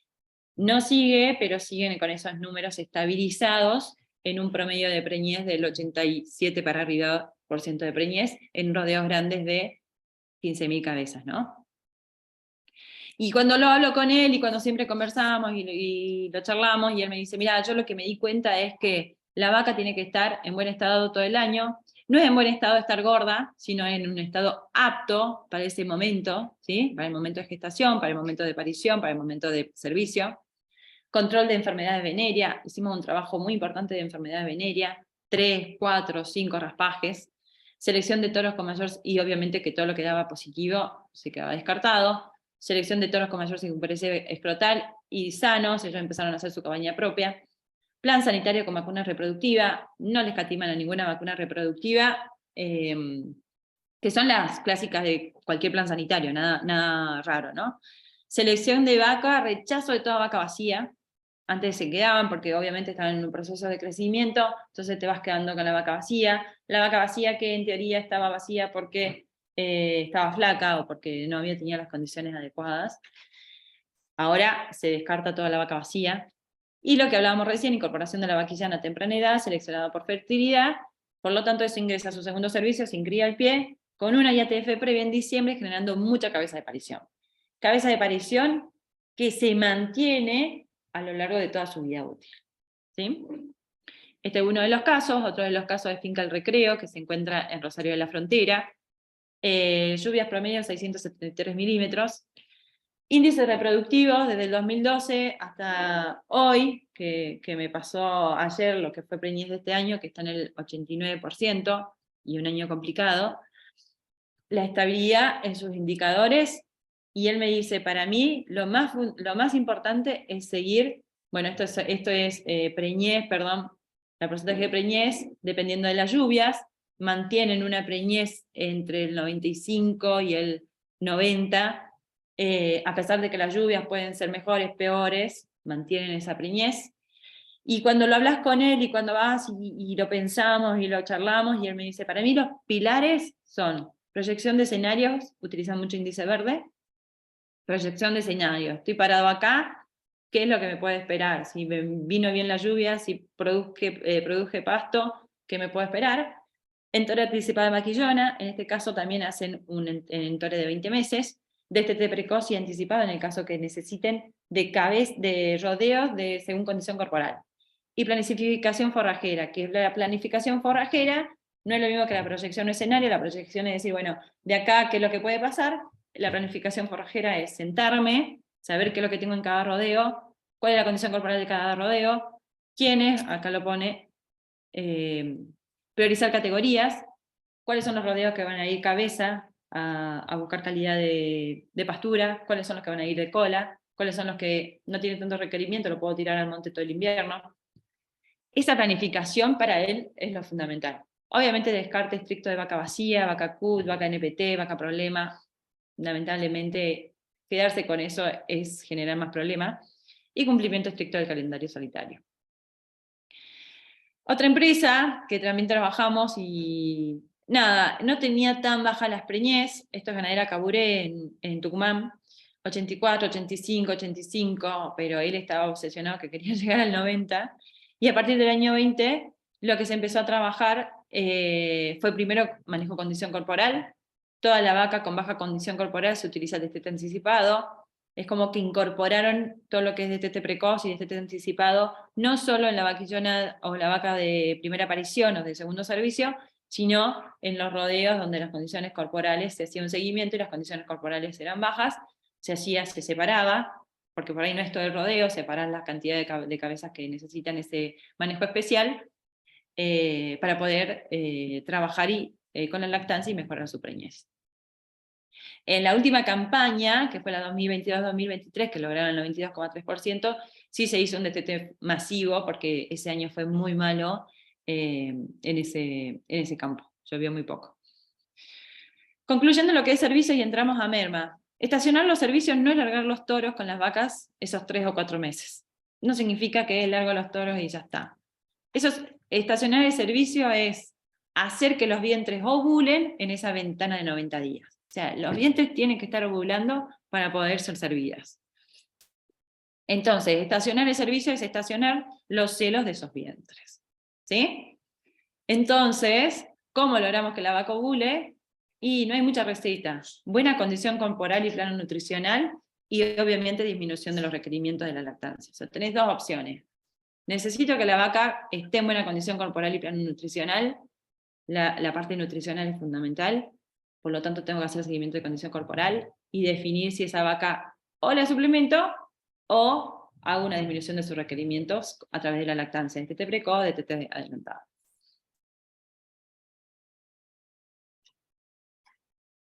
no sigue, pero siguen con esos números estabilizados en un promedio de preñez del 87 para arriba por ciento de preñez, en rodeos grandes de 15.000 cabezas, ¿no? Y cuando lo hablo con él, y cuando siempre conversamos, y lo charlamos, y él me dice, mira, yo lo que me di cuenta es que la vaca tiene que estar en buen estado todo el año, no es en buen estado estar gorda, sino en un estado apto para ese momento, ¿sí? Para el momento de gestación, para el momento de parición, para el momento de servicio. Control de enfermedades venéreas, hicimos un trabajo muy importante de enfermedades venéreas, 3, 4, 5 raspajes, selección de toros con mayor, y obviamente que todo lo que daba positivo se quedaba descartado, selección de toros con mayor circunferencia escrotal y sanos, ellos empezaron a hacer su cabaña propia, plan sanitario con vacuna reproductiva, no les escatiman a ninguna vacuna reproductiva, que son las clásicas de cualquier plan sanitario, nada raro, ¿no? Selección de vaca, rechazo de toda vaca vacía. Antes se quedaban porque obviamente estaban en un proceso de crecimiento, entonces te vas quedando con la vaca vacía que en teoría estaba vacía porque estaba flaca o porque no había tenido las condiciones adecuadas. Ahora se descarta toda la vaca vacía. Y lo que hablábamos recién, incorporación de la vaquillana a temprana edad, seleccionada por fertilidad, por lo tanto eso ingresa a su segundo servicio sin cría al pie, con una IATF previa en diciembre, generando mucha cabeza de parición. Cabeza de parición que se mantiene a lo largo de toda su vida útil. ¿Sí? Este es uno de los casos, otro de los casos es Finca El Recreo, que se encuentra en Rosario de la Frontera. Lluvias promedio 673 milímetros. Índices reproductivos desde el 2012 hasta hoy, que me pasó ayer lo que fue preñez de este año, que está en el 89%, y un año complicado. La estabilidad en sus indicadores, y él me dice, para mí lo más importante es seguir, bueno, esto es preñez, perdón, la porcentaje de preñez, dependiendo de las lluvias, mantienen una preñez entre el 95 y el 90, a pesar de que las lluvias pueden ser mejores, peores, mantienen esa preñez. Y cuando lo hablas con él, y cuando vas y lo pensamos y lo charlamos, y él me dice, para mí los pilares son proyección de escenarios, utilizan mucho índice verde, proyección de escenarios, estoy parado acá, ¿qué es lo que me puede esperar? Si vino bien la lluvia, si produje pasto, ¿qué me puede esperar? Entore anticipada de vaquillona, en este caso también hacen un entore de 20 meses, destete precoz y anticipado en el caso que necesiten de rodeos según condición corporal. Y planificación forrajera, que es la planificación forrajera, no es lo mismo que la proyección escenario. La proyección es decir, bueno, de acá, ¿qué es lo que puede pasar? La planificación forrajera es sentarme, saber qué es lo que tengo en cada rodeo, cuál es la condición corporal de cada rodeo, quiénes, acá lo pone, priorizar categorías, cuáles son los rodeos que van a ir cabeza a buscar calidad de pastura, cuáles son los que van a ir de cola, cuáles son los que no tienen tanto requerimiento, lo puedo tirar al monte todo el invierno. Esa planificación para él es lo fundamental. Obviamente descarte estricto de vaca vacía, vaca CUT, vaca NPT, vaca problema. Lamentablemente quedarse con eso es generar más problemas. Y cumplimiento estricto del calendario sanitario. Otra empresa que también trabajamos y nada, no tenía tan baja las preñez, esto es ganadera Caburé en Tucumán, 84, 85, 85, pero él estaba obsesionado que quería llegar al 90, y a partir del año 20 lo que se empezó a trabajar fue primero manejo condición corporal. Toda la vaca con baja condición corporal se utiliza destete anticipado. Es como que incorporaron todo lo que es destete precoz y destete anticipado, no solo en la vaquillona o la vaca de primera aparición o de segundo servicio, sino en los rodeos donde las condiciones corporales se hacía un seguimiento y las condiciones corporales eran bajas, se separaba, porque por ahí no es todo el rodeo, separar la cantidad de cabezas que necesitan ese manejo especial, para poder trabajar con la lactancia y mejorar su preñez. En la última campaña, que fue la 2022-2023, que lograron el 92,3%, sí se hizo un destete masivo, porque ese año fue muy malo en ese campo, llovió muy poco. Concluyendo lo que es servicio, y entramos a merma. Estacionar los servicios no es largar los toros con las vacas esos 3 o 4 meses. no significa que largo los toros y ya está. Estacionar el servicio es hacer que los vientres ovulen en esa ventana de 90 días. O sea, los vientres tienen que estar ovulando para poder ser servidas. Entonces, estacionar el servicio es estacionar los celos de esos vientres. ¿Sí? Entonces, ¿cómo logramos que la vaca ovule? Y no hay mucha receta. Buena condición corporal y plano nutricional, y obviamente disminución de los requerimientos de la lactancia. O sea, tenés dos opciones. Necesito que la vaca esté en buena condición corporal y plano nutricional. La parte nutricional es fundamental, por lo tanto tengo que hacer seguimiento de condición corporal y definir si esa vaca o la suplemento o hago una disminución de sus requerimientos a través de la lactancia, de TT precoz, de TT adelantado.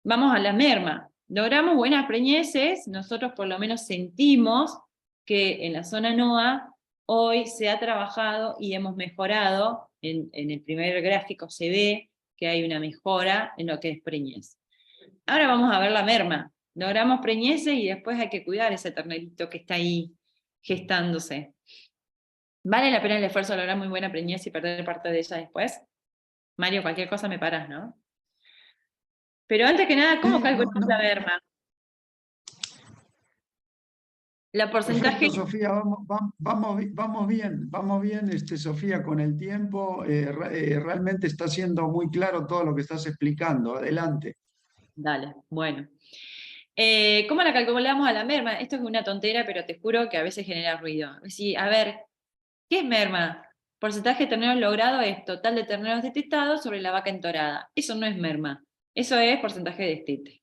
Vamos a la merma. Logramos buenas preñeces, nosotros por lo menos sentimos que en la zona NOA hoy se ha trabajado y hemos mejorado, en el primer gráfico se ve que hay una mejora en lo que es preñez. Ahora vamos a ver la merma. Logramos preñeces y después hay que cuidar ese ternerito que está ahí gestándose. ¿Vale la pena el esfuerzo de lograr muy buena preñez y perder parte de ella después? Mario, cualquier cosa me paras, ¿no? Pero antes que nada, ¿cómo calculamos la merma? La porcentaje... Perfecto, Sofía, vamos bien, Sofía, con el tiempo. Realmente está siendo muy claro todo lo que estás explicando. Adelante. Dale, bueno. ¿Cómo la calculamos a la merma? Esto es una tontera, pero te juro que a veces genera ruido. Sí, a ver, ¿qué es merma? Porcentaje de terneros logrado es total de terneros detectados sobre la vaca entorada. Eso no es merma, eso es porcentaje de destete.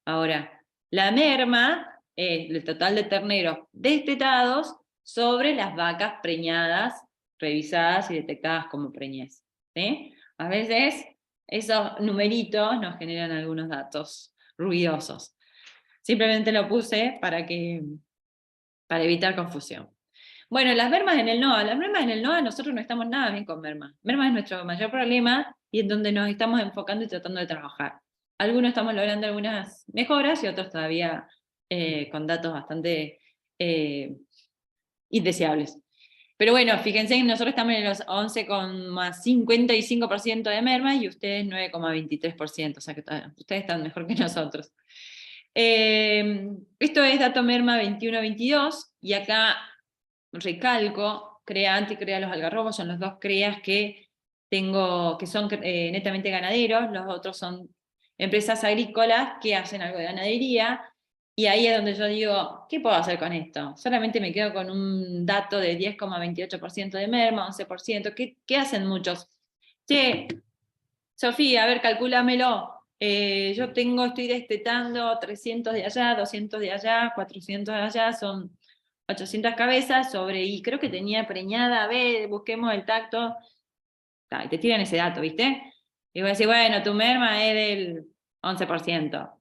Ahora, la merma es el total de terneros destetados sobre las vacas preñadas, revisadas y detectadas como preñez. ¿Sí? A veces esos numeritos nos generan algunos datos ruidosos. Simplemente lo puse para evitar confusión. Bueno, las mermas en el NOA. Las mermas en el NOA nosotros no estamos nada bien con mermas. Mermas es nuestro mayor problema y en donde nos estamos enfocando y tratando de trabajar. Algunos estamos logrando algunas mejoras y otros todavía con datos bastante indeseables. Pero bueno, fíjense, nosotros estamos en los 11,55% de merma y ustedes 9,23%, o sea que ustedes están mejor que nosotros. Esto es dato merma 21-22, y acá recalco, CREA y CREA Los Algarrobos son los dos CREAs que tengo, que son netamente ganaderos, los otros son empresas agrícolas que hacen algo de ganadería, y ahí es donde yo digo, ¿qué puedo hacer con esto? Solamente me quedo con un dato de 10,28% de merma, 11%, ¿qué hacen muchos? Che, Sofía, a ver, calcúlamelo. Yo estoy destetando 300 de allá, 200 de allá, 400 de allá, son 800 cabezas y creo que tenía preñada, a ver, busquemos el tacto. Y te tiran ese dato, ¿viste? Y voy a decir, bueno, tu merma es del 11%.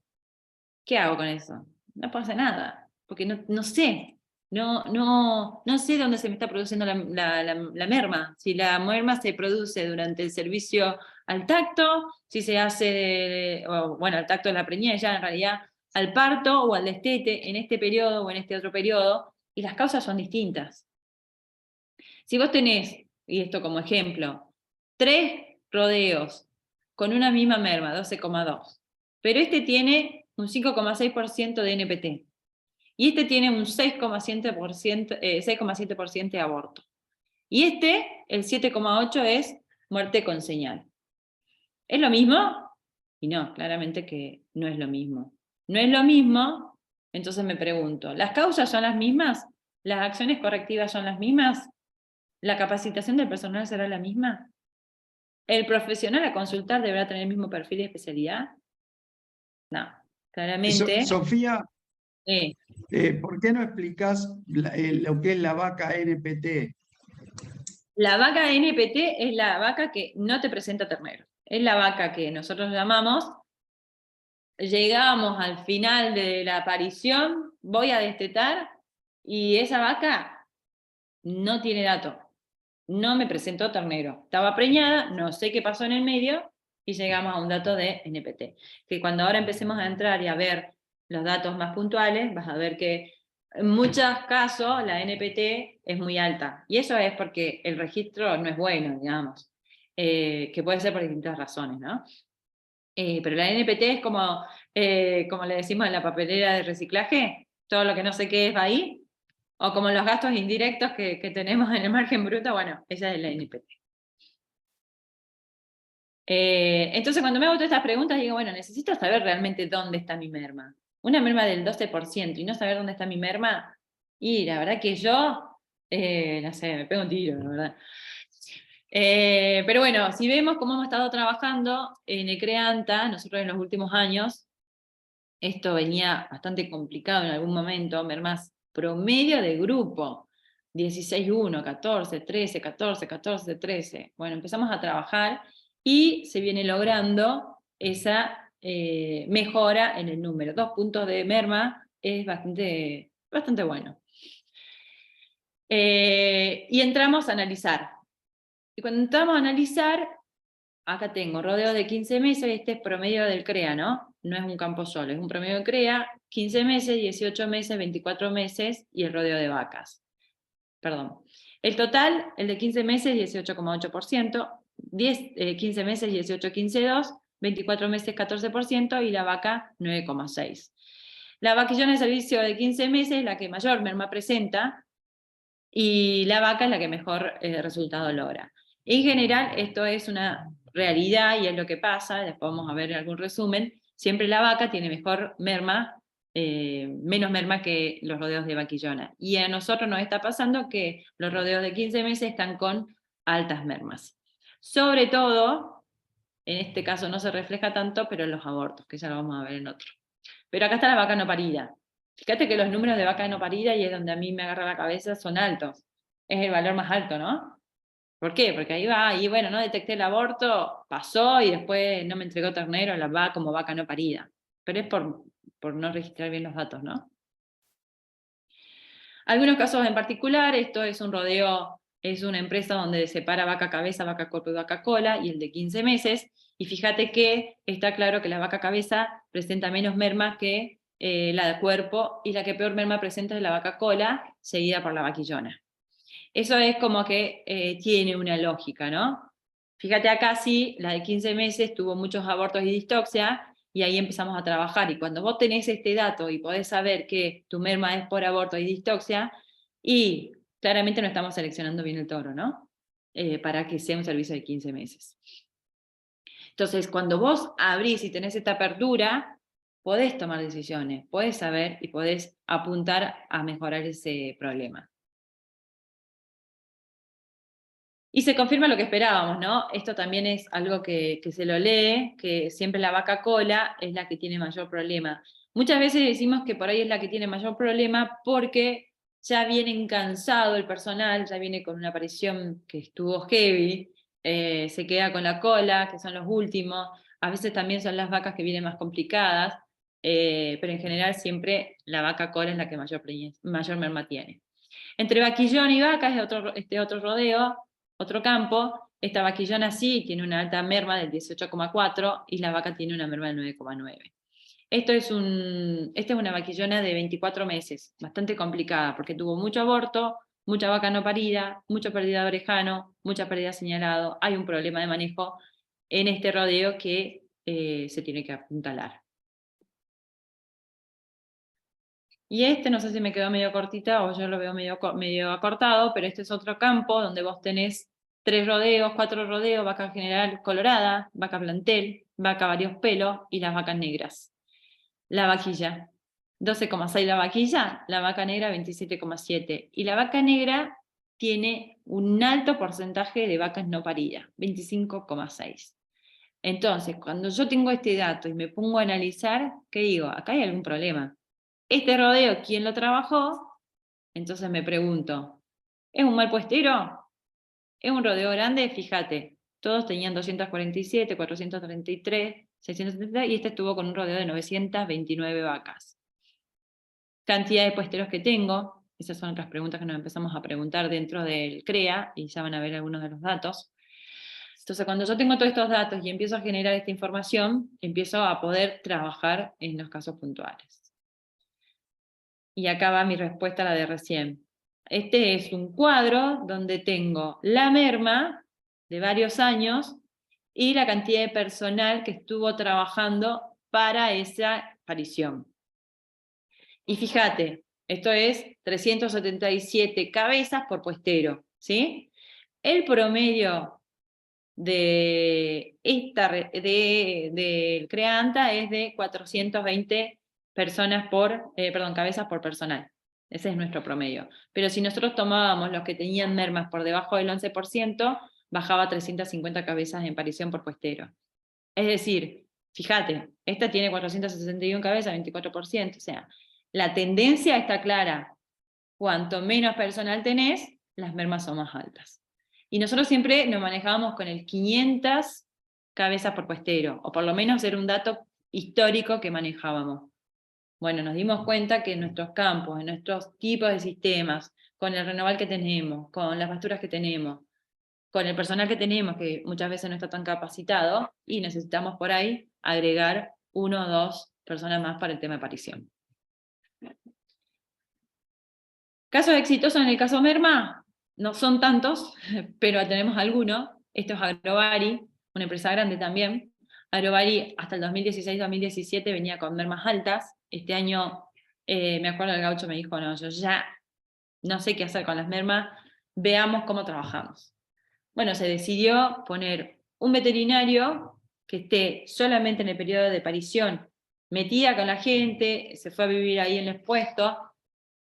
¿Qué hago con eso? No puedo hacer nada, porque no sé. No sé dónde se me está produciendo la merma. Si la merma se produce durante el servicio al tacto, si se hace, al tacto de la preñez ya en realidad, al parto o al destete en este periodo o en este otro periodo, y las causas son distintas. Si vos tenés, y esto como ejemplo, 3 rodeos con una misma merma, 12,2, pero este tiene un 5,6% de NPT, y este tiene un 6,7% de aborto. Y el 7,8% es muerte con señal. ¿Es lo mismo? Y no, claramente que no es lo mismo. No es lo mismo, entonces me pregunto, ¿las causas son las mismas? ¿Las acciones correctivas son las mismas? ¿La capacitación del personal será la misma? ¿El profesional a consultar deberá tener el mismo perfil y especialidad? No, claramente. Sofía, Eh, ¿por qué no explicás lo que es la vaca NPT? La vaca NPT es la vaca que no te presenta ternero. Es la vaca que nosotros llamamos, llegamos al final de la aparición, voy a destetar, y esa vaca no tiene dato. No me presentó ternero. Estaba preñada, no sé qué pasó en el medio, y llegamos a un dato de NPT. Que cuando ahora empecemos a entrar y a ver los datos más puntuales, vas a ver que En muchos casos la NPT es muy alta, y eso es porque el registro no es bueno, digamos, que puede ser por distintas razones, ¿no? Pero la NPT es como le decimos en la papelera de reciclaje, todo lo que no sé qué es va ahí, o como los gastos indirectos que tenemos en el margen bruto, bueno, esa es la NPT. Entonces cuando me hago todas estas preguntas digo, bueno, necesito saber realmente dónde está mi merma. Una merma del 12% y no saber dónde está mi merma, y la verdad que yo, no sé, me pego un tiro, la verdad. Pero bueno, si vemos cómo hemos estado trabajando en el CREANTA, nosotros en los últimos años, esto venía bastante complicado en algún momento, mermas promedio de grupo, 16-1, 14, 13, 14, 14, 13. Bueno, empezamos a trabajar y se viene logrando esa mejora en el número. 2 puntos de merma es bastante bueno. Y entramos a analizar. Y cuando entramos a analizar, acá tengo rodeo de 15 meses, este es promedio del CREA, ¿no? No es un campo solo, es un promedio del CREA, 15 meses, 18 meses, 24 meses y el rodeo de vacas. Perdón. El total, el de 15 meses, 18,8%, 15 meses, 18,15,2%, 24 meses, 14% y la vaca, 9,6%. La vaquillona de servicio de 15 meses es la que mayor merma presenta y la vaca es la que mejor resultado logra. En general, esto es una realidad y es lo que pasa, después vamos a ver algún resumen, siempre la vaca tiene mejor merma, menos merma que los rodeos de vaquillona. Y a nosotros nos está pasando que los rodeos de 15 meses están con altas mermas. Sobre todo, en este caso no se refleja tanto, pero en los abortos, que ya lo vamos a ver en otro. Pero acá está la vaca no parida. Fíjate que los números de vaca no parida, y es donde a mí me agarra la cabeza, son altos. Es el valor más alto, ¿no? ¿Por qué? Porque ahí va, y bueno, no detecté el aborto, pasó y después no me entregó ternero, la va como vaca no parida. Pero es por no registrar bien los datos, ¿no? Algunos casos en particular, esto es un rodeo, es una empresa donde separa vaca cabeza, vaca cuerpo y vaca cola, y el de 15 meses, y fíjate que está claro que la vaca cabeza presenta menos merma que la de cuerpo, y la que peor merma presenta es la vaca cola, seguida por la vaquillona. Eso es como que tiene una lógica, ¿no? Fíjate acá sí, la de 15 meses tuvo muchos abortos y distoxia, y ahí empezamos a trabajar. Y cuando vos tenés este dato y podés saber que tu merma es por aborto y distoxia, y claramente no estamos seleccionando bien el toro, ¿no? Para que sea un servicio de 15 meses. Entonces, cuando vos abrís y tenés esta apertura, podés tomar decisiones, podés saber y podés apuntar a mejorar ese problema. Y se confirma lo que esperábamos, ¿no? Esto también es algo que se lo lee, que siempre la vaca cola es la que tiene mayor problema. Muchas veces decimos que por ahí es la que tiene mayor problema porque ya viene cansado el personal, ya viene con una aparición que estuvo heavy, se queda con la cola, que son los últimos, a veces también son las vacas que vienen más complicadas, pero en general siempre la vaca cola es la que mayor merma tiene. Entre vaquillón y vaca es otro rodeo, otro campo. Esta vaquillona sí tiene una alta merma del 18,4 y la vaca tiene una merma del 9,9. Esta es una vaquillona de 24 meses, bastante complicada, porque tuvo mucho aborto, mucha vaca no parida, mucha pérdida de orejano, mucha pérdida señalado. Hay un problema de manejo en este rodeo que se tiene que apuntalar. Y no sé si me quedó medio cortita o yo lo veo medio acortado, pero este es otro campo donde vos tenés 3 rodeos, 4 rodeos, vaca general colorada, vaca plantel, vaca varios pelos y las vacas negras. La vaquilla, 12,6 la vaquilla, la vaca negra 27,7. Y la vaca negra tiene un alto porcentaje de vacas no paridas, 25,6. Entonces, cuando yo tengo este dato y me pongo a analizar, ¿qué digo? Acá hay algún problema. Este rodeo, ¿quién lo trabajó? Entonces me pregunto, ¿es un mal puestero? ¿Es un rodeo grande? Fíjate, todos tenían 247, 433, 670 y este estuvo con un rodeo de 929 vacas. Cantidad de puesteros que tengo, esas son otras preguntas que nos empezamos a preguntar dentro del CREA y ya van a ver algunos de los datos. Entonces, cuando yo tengo todos estos datos y empiezo a generar esta información, empiezo a poder trabajar en los casos puntuales. Y acá va mi respuesta a la de recién. Este es un cuadro donde tengo la merma de varios años y la cantidad de personal que estuvo trabajando para esa aparición. Y fíjate, esto es 377 cabezas por puestero, ¿sí? El promedio de del CREANTA es de 420 personas cabezas por personal. Ese es nuestro promedio. Pero si nosotros tomábamos los que tenían mermas por debajo del 11%, bajaba a 350 cabezas en parición por puestero. Es decir, fíjate, esta tiene 461 cabezas, 24%. O sea, la tendencia está clara. Cuanto menos personal tenés, las mermas son más altas. Y nosotros siempre nos manejábamos con el 500 cabezas por puestero, o por lo menos era un dato histórico que manejábamos. Bueno, nos dimos cuenta que en nuestros campos, en nuestros tipos de sistemas, con el renoval que tenemos, con las pasturas que tenemos, con el personal que tenemos, que muchas veces no está tan capacitado, y necesitamos por ahí agregar 1 o 2 personas más para el tema de aparición. Casos exitosos en el caso merma, no son tantos, pero tenemos algunos. Esto es Agrovari, una empresa grande también. Agrovari hasta el 2016-2017 venía con mermas altas. Este año, me acuerdo el gaucho me dijo, no, yo ya no sé qué hacer con las mermas, veamos cómo trabajamos. Bueno, se decidió poner un veterinario que esté solamente en el periodo de parición, metida con la gente, se fue a vivir ahí en los puestos,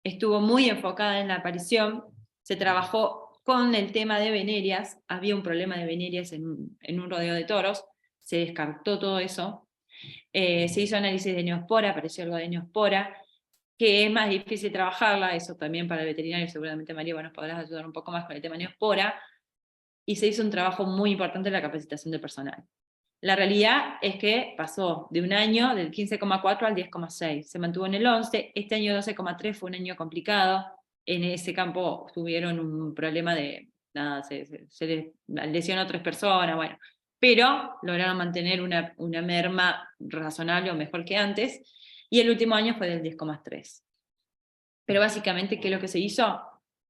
estuvo muy enfocada en la aparición, se trabajó con el tema de venerias, había un problema de venerias en un rodeo de toros, se descartó todo eso, se hizo análisis de neospora, apareció algo de neospora, que es más difícil trabajarla, eso también para el veterinario, seguramente María nos podrás ayudar un poco más con el tema de neospora, y se hizo un trabajo muy importante en la capacitación del personal. La realidad es que pasó de un año del 15,4 al 10,6, se mantuvo en el 11, este año 12,3 fue un año complicado, en ese campo tuvieron un problema de, nada, se les lesionó a 3 personas, bueno, pero lograron mantener una merma razonable o mejor que antes, y el último año fue del 10,3. Pero básicamente, ¿qué es lo que se hizo?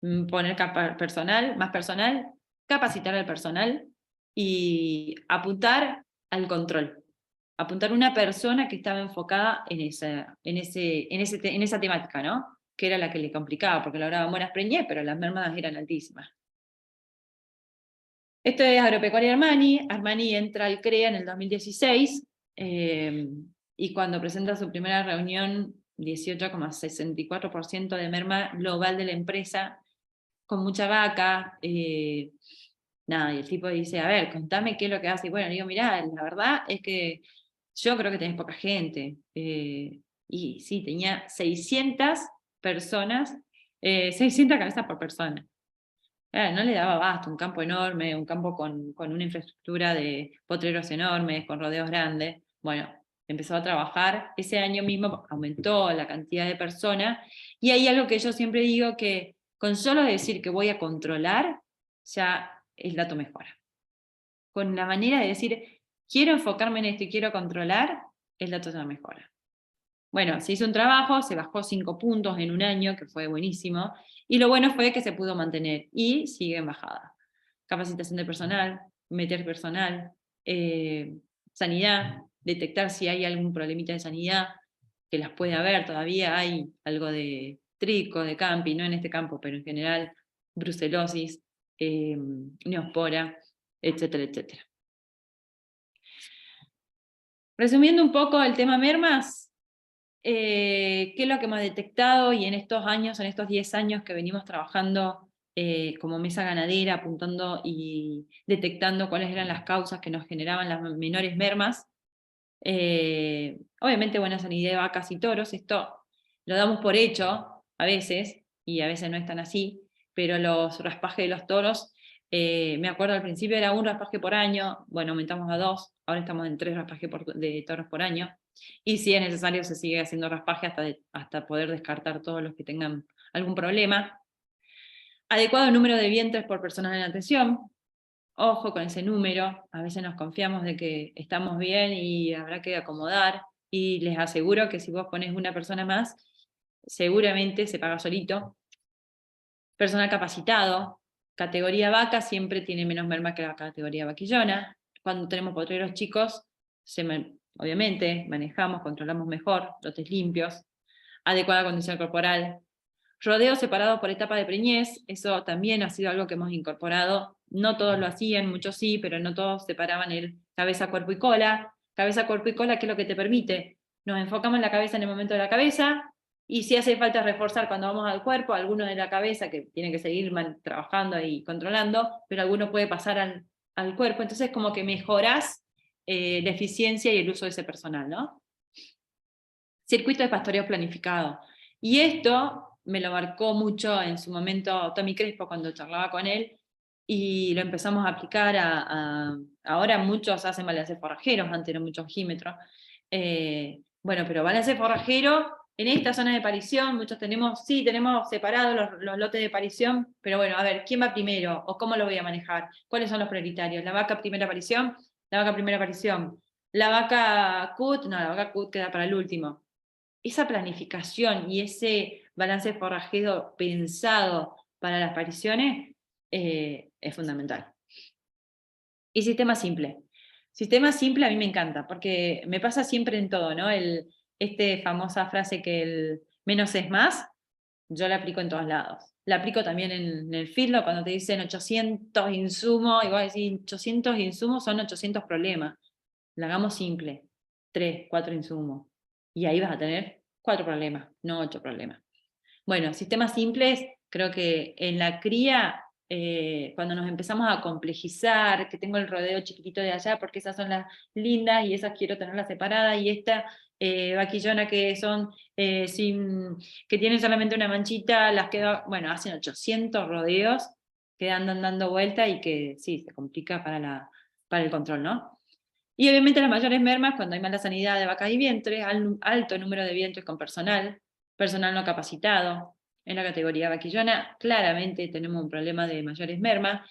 Poner más personal, capacitar al personal y apuntar al control. Apuntar una persona que estaba enfocada en esa temática, ¿no? Que era la que le complicaba, porque lograban buenas preñez, pero las mermadas eran altísimas. Esto es Agropecuaria Armani. Armani entra al CREA en el 2016, y cuando presenta su primera reunión, 18,64% de merma global de la empresa, con mucha vaca, nada, y el tipo dice, a ver, contame qué es lo que hace. Y bueno, digo, mirá, la verdad es que yo creo que tenés poca gente. Y sí, tenía 600 personas, 600 cabezas por persona. No le daba abasto, un campo enorme, un campo con una infraestructura de potreros enormes, con rodeos grandes. Bueno, empezó a trabajar, ese año mismo aumentó la cantidad de personas, y hay algo que yo siempre digo, que con solo decir que voy a controlar, ya el dato mejora. Con la manera de decir, quiero enfocarme en esto y quiero controlar, el dato ya mejora. Bueno, se hizo un trabajo, se bajó 5 puntos en un año, que fue buenísimo, y lo bueno fue que se pudo mantener, y sigue en bajada. Capacitación de personal, meter personal, sanidad, detectar si hay algún problemita de sanidad, que las puede haber, todavía hay algo de trico, de campi, no en este campo, pero en general, brucelosis, neospora, etcétera, etcétera. Resumiendo un poco el tema mermas, ¿qué es lo que hemos detectado? Y en estos años, en estos 10 años que venimos trabajando como mesa ganadera, apuntando y detectando cuáles eran las causas que nos generaban las menores mermas, obviamente buena sanidad de vacas y toros, esto lo damos por hecho a veces, y a veces no es tan así, pero los raspajes de los toros, me acuerdo al principio era 1 raspaje por año, bueno, aumentamos a 2, ahora estamos en 3 raspajes de toros por año, y si es necesario se sigue haciendo raspaje hasta poder descartar todos los que tengan algún problema. Adecuado número de vientres por personal en atención, ojo con ese número, a veces nos confiamos de que estamos bien y habrá que acomodar, y les aseguro que si vos pones una persona más, seguramente se paga solito. Personal capacitado, categoría vaca siempre tiene menos merma que la categoría vaquillona. Cuando tenemos potreros chicos, obviamente manejamos, controlamos mejor, lotes limpios, adecuada condición corporal. Rodeo separado por etapa de preñez, eso también ha sido algo que hemos incorporado. No todos lo hacían, muchos sí, pero no todos separaban el cabeza, cuerpo y cola. Cabeza, cuerpo y cola, ¿qué es lo que te permite? Nos enfocamos en la cabeza en el momento de la cabeza, y si hace falta reforzar cuando vamos al cuerpo, alguno de la cabeza, que tiene que seguir trabajando y controlando, pero alguno puede pasar al cuerpo. Entonces como que mejorás la eficiencia y el uso de ese personal, ¿no? Circuito de pastoreo planificado. Y esto me lo marcó mucho en su momento Tommy Crespo cuando charlaba con él, y lo empezamos a aplicar ahora muchos hacen balance forrajeros, antes eran muchos ojímetros. Bueno, pero balance forrajero, en esta zona de parición, muchos tenemos separados los lotes de parición, pero bueno, a ver, ¿quién va primero? ¿O cómo lo voy a manejar? ¿Cuáles son los prioritarios? ¿La vaca primera aparición? ¿La vaca primera aparición? ¿La vaca CUT? No, la vaca CUT queda para el último. Esa planificación y ese balance forrajero pensado para las pariciones es fundamental. Y sistema simple. Sistema simple a mí me encanta, porque me pasa siempre en todo, ¿no? Famosa frase que el menos es más, yo la aplico en todos lados. La aplico también en el feedlot, cuando te dicen 800 insumos, y vos decís 800 insumos son 800 problemas. La hagamos simple, 3, 4 insumos. Y ahí vas a tener 4 problemas, no 8 problemas. Bueno, sistemas simples, creo que en la cría, cuando nos empezamos a complejizar, que tengo el rodeo chiquitito de allá porque esas son las lindas y esas quiero tenerlas separadas, y esta vaquillona que son que tienen solamente una manchita, las quedo, bueno, hacen 800 rodeos que andan dando vuelta y que sí, se complica para el control, ¿no? Y obviamente las mayores mermas cuando hay mala sanidad de vacas y vientres, alto número de vientres con personal no capacitado. En la categoría vaquillona claramente tenemos un problema de mayores mermas,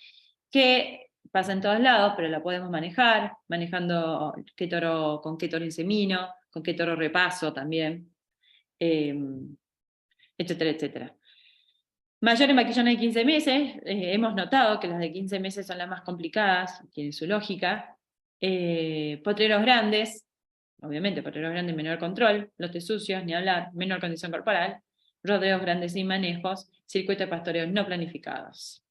que pasa en todos lados, pero la podemos manejar, manejando con qué toro insemino, con qué toro repaso también, etcétera, etcétera. Mayor en vaquillona de 15 meses, hemos notado que las de 15 meses son las más complicadas, tienen su lógica. Potreros grandes, obviamente potreros grandes menor control, lotes sucios, ni hablar, menor condición corporal, rodeos grandes sin manejos, circuitos de pastoreos no planificados.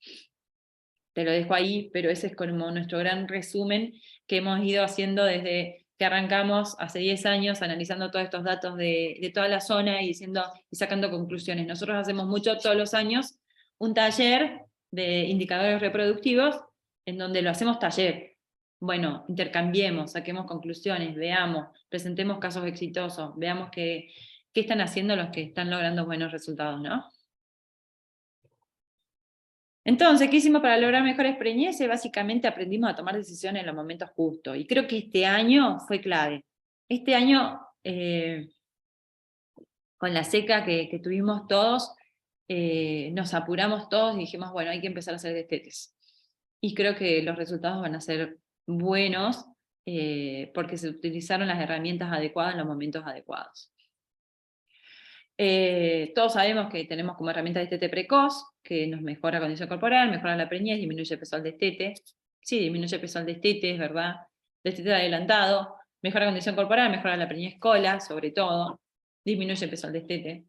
Te lo dejo ahí, pero ese es como nuestro gran resumen que hemos ido haciendo desde que arrancamos hace 10 años, analizando todos estos datos de toda la zona y sacando conclusiones. Nosotros hacemos mucho todos los años un taller de indicadores reproductivos, en donde lo hacemos taller. Bueno, intercambiemos, saquemos conclusiones, veamos, presentemos casos exitosos, veamos qué están haciendo los que están logrando buenos resultados, ¿no? Entonces, ¿qué hicimos para lograr mejores preñeces? Básicamente aprendimos a tomar decisiones en los momentos justos. Y creo que este año fue clave. Este año, con la seca que tuvimos todos, nos apuramos todos y dijimos, bueno, hay que empezar a hacer destetes. Y creo que los resultados van a ser buenos, porque se utilizaron las herramientas adecuadas en los momentos adecuados. Todos sabemos que tenemos como herramienta destete precoz, que nos mejora condición corporal, mejora la preñez, disminuye el peso al destete. Sí, disminuye el peso al destete, es verdad. Destete adelantado, mejora condición corporal, mejora la preñez cola, sobre todo. Disminuye el peso al destete.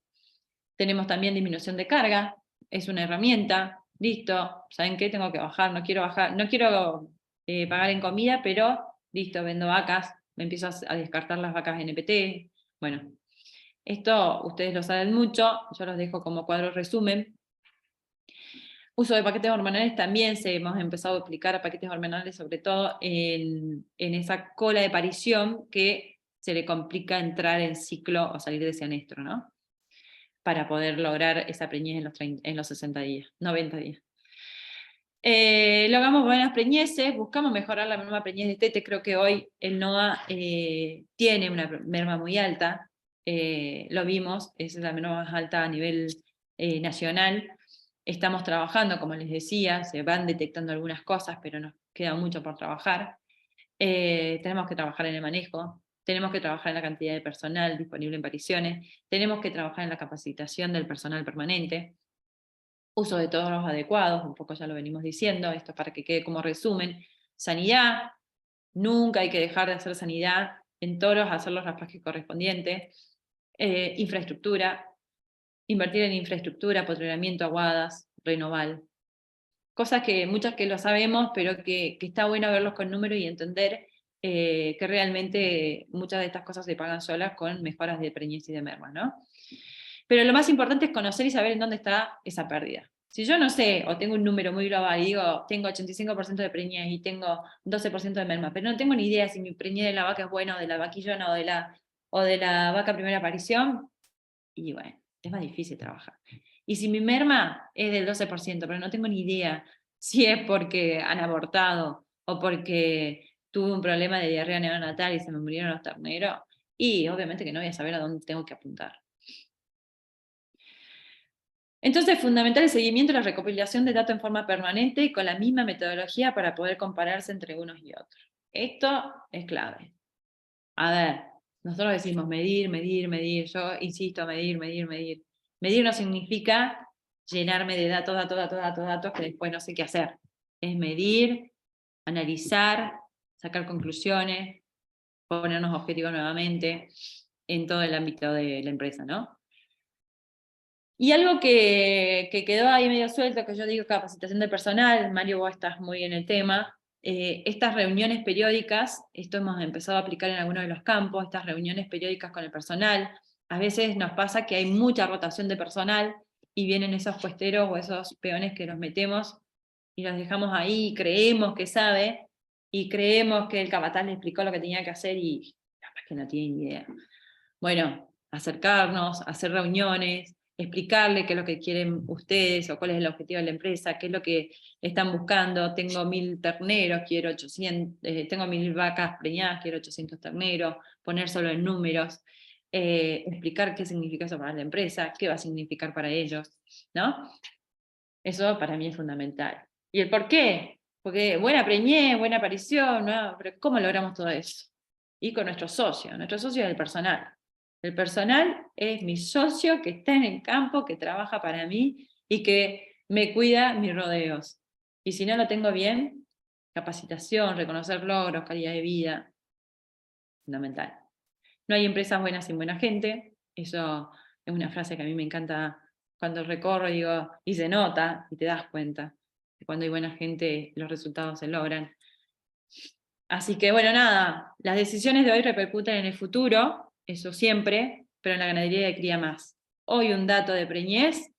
Tenemos también disminución de carga, es una herramienta. Listo, ¿saben qué? Tengo que bajar, no quiero pagar en comida, pero listo, vendo vacas, me empiezo a descartar las vacas NPT. Bueno, esto ustedes lo saben mucho, yo los dejo como cuadro resumen. Uso de paquetes hormonales también hemos empezado a aplicar paquetes hormonales, sobre todo en esa cola de parición que se le complica entrar en ciclo o salir de ese anestro, ¿no? Para poder lograr esa preñez en los 60 días, 90 días. Logramos buenas preñeces, buscamos mejorar la merma preñez de destete. Creo que hoy el NOA tiene una merma muy alta, lo vimos, es la merma más alta a nivel nacional. Estamos trabajando, como les decía, se van detectando algunas cosas, pero nos queda mucho por trabajar. Tenemos que trabajar en el manejo, tenemos que trabajar en la cantidad de personal disponible en pariciones, tenemos que trabajar en la capacitación del personal permanente, uso de todos los adecuados, un poco ya lo venimos diciendo, esto para que quede como resumen. Sanidad, nunca hay que dejar de hacer sanidad, en toros hacer los raspajes correspondientes. Infraestructura, invertir en infraestructura, apoderamiento, aguadas, renoval. Cosas que muchas que lo sabemos, pero que está bueno verlos con números y entender que realmente muchas de estas cosas se pagan solas con mejoras de preñez y de merma, ¿no? Pero lo más importante es conocer y saber en dónde está esa pérdida. Si yo no sé, o tengo un número muy global y digo, tengo 85% de preñez y tengo 12% de merma, pero no tengo ni idea si mi preñez de la vaca es buena o de la vaquillona o de la vaca primera aparición, y bueno, es más difícil trabajar. Y si mi merma es del 12%, pero no tengo ni idea si es porque han abortado o porque tuve un problema de diarrea neonatal y se me murieron los terneros, y obviamente que no voy a saber a dónde tengo que apuntar. Entonces es fundamental el seguimiento y la recopilación de datos en forma permanente y con la misma metodología para poder compararse entre unos y otros. Esto es clave. A ver, nosotros decimos medir, medir, medir, yo insisto, medir, medir, medir. Medir no significa llenarme de datos, datos, datos, datos, datos, que después no sé qué hacer. Es medir, analizar, sacar conclusiones, ponernos objetivos nuevamente en todo el ámbito de la empresa, ¿no? Y algo que quedó ahí medio suelto, que yo digo capacitación de personal, Mario, vos estás muy en el tema, estas reuniones periódicas, esto hemos empezado a aplicar en algunos de los campos, estas reuniones periódicas con el personal, a veces nos pasa que hay mucha rotación de personal y vienen esos puesteros o esos peones que los metemos y los dejamos ahí y creemos que sabe, y creemos que el capataz le explicó lo que tenía que hacer y capaz que no tiene ni idea. Bueno, acercarnos, hacer reuniones, explicarle qué es lo que quieren ustedes, o cuál es el objetivo de la empresa, qué es lo que están buscando. Tengo 1000 terneros, quiero 800, tengo 1000 vacas preñadas, quiero 800 terneros, ponérselo en números, explicar qué significa eso para la empresa, qué va a significar para ellos, ¿no? Eso para mí es fundamental. ¿Y el por qué? Porque buena preñez, buena aparición, ¿no? Pero ¿cómo logramos todo eso? Y con nuestro socio es el personal. El personal es mi socio que está en el campo, que trabaja para mí y que me cuida mis rodeos. Y si no lo tengo bien, capacitación, reconocer logros, calidad de vida, fundamental. No hay empresas buenas sin buena gente, eso es una frase que a mí me encanta cuando recorro, digo, y se nota, y te das cuenta, que cuando hay buena gente los resultados se logran. Así que bueno, nada, las decisiones de hoy repercuten en el futuro, eso siempre, pero en la ganadería de cría más. Hoy un dato de preñez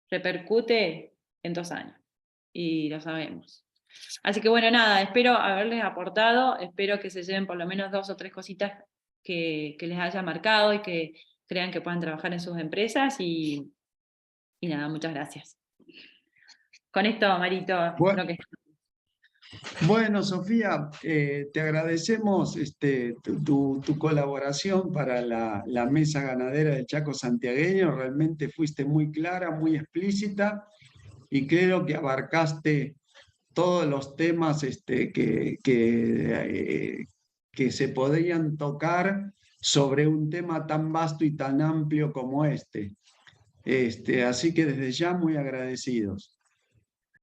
repercute en 2 años, y lo sabemos. Así que bueno, nada, espero haberles aportado, espero que se lleven por lo menos 2 o 3 cositas que les haya marcado y que crean que puedan trabajar en sus empresas, y nada, muchas gracias. Con esto, Marito, Bueno, lo que... bueno, Sofía, te agradecemos tu colaboración para la mesa ganadera del Chaco Santiagueño. Realmente fuiste muy clara, muy explícita y creo que abarcaste todos los temas que se podrían tocar sobre un tema tan vasto y tan amplio como este. Así que desde ya muy agradecidos.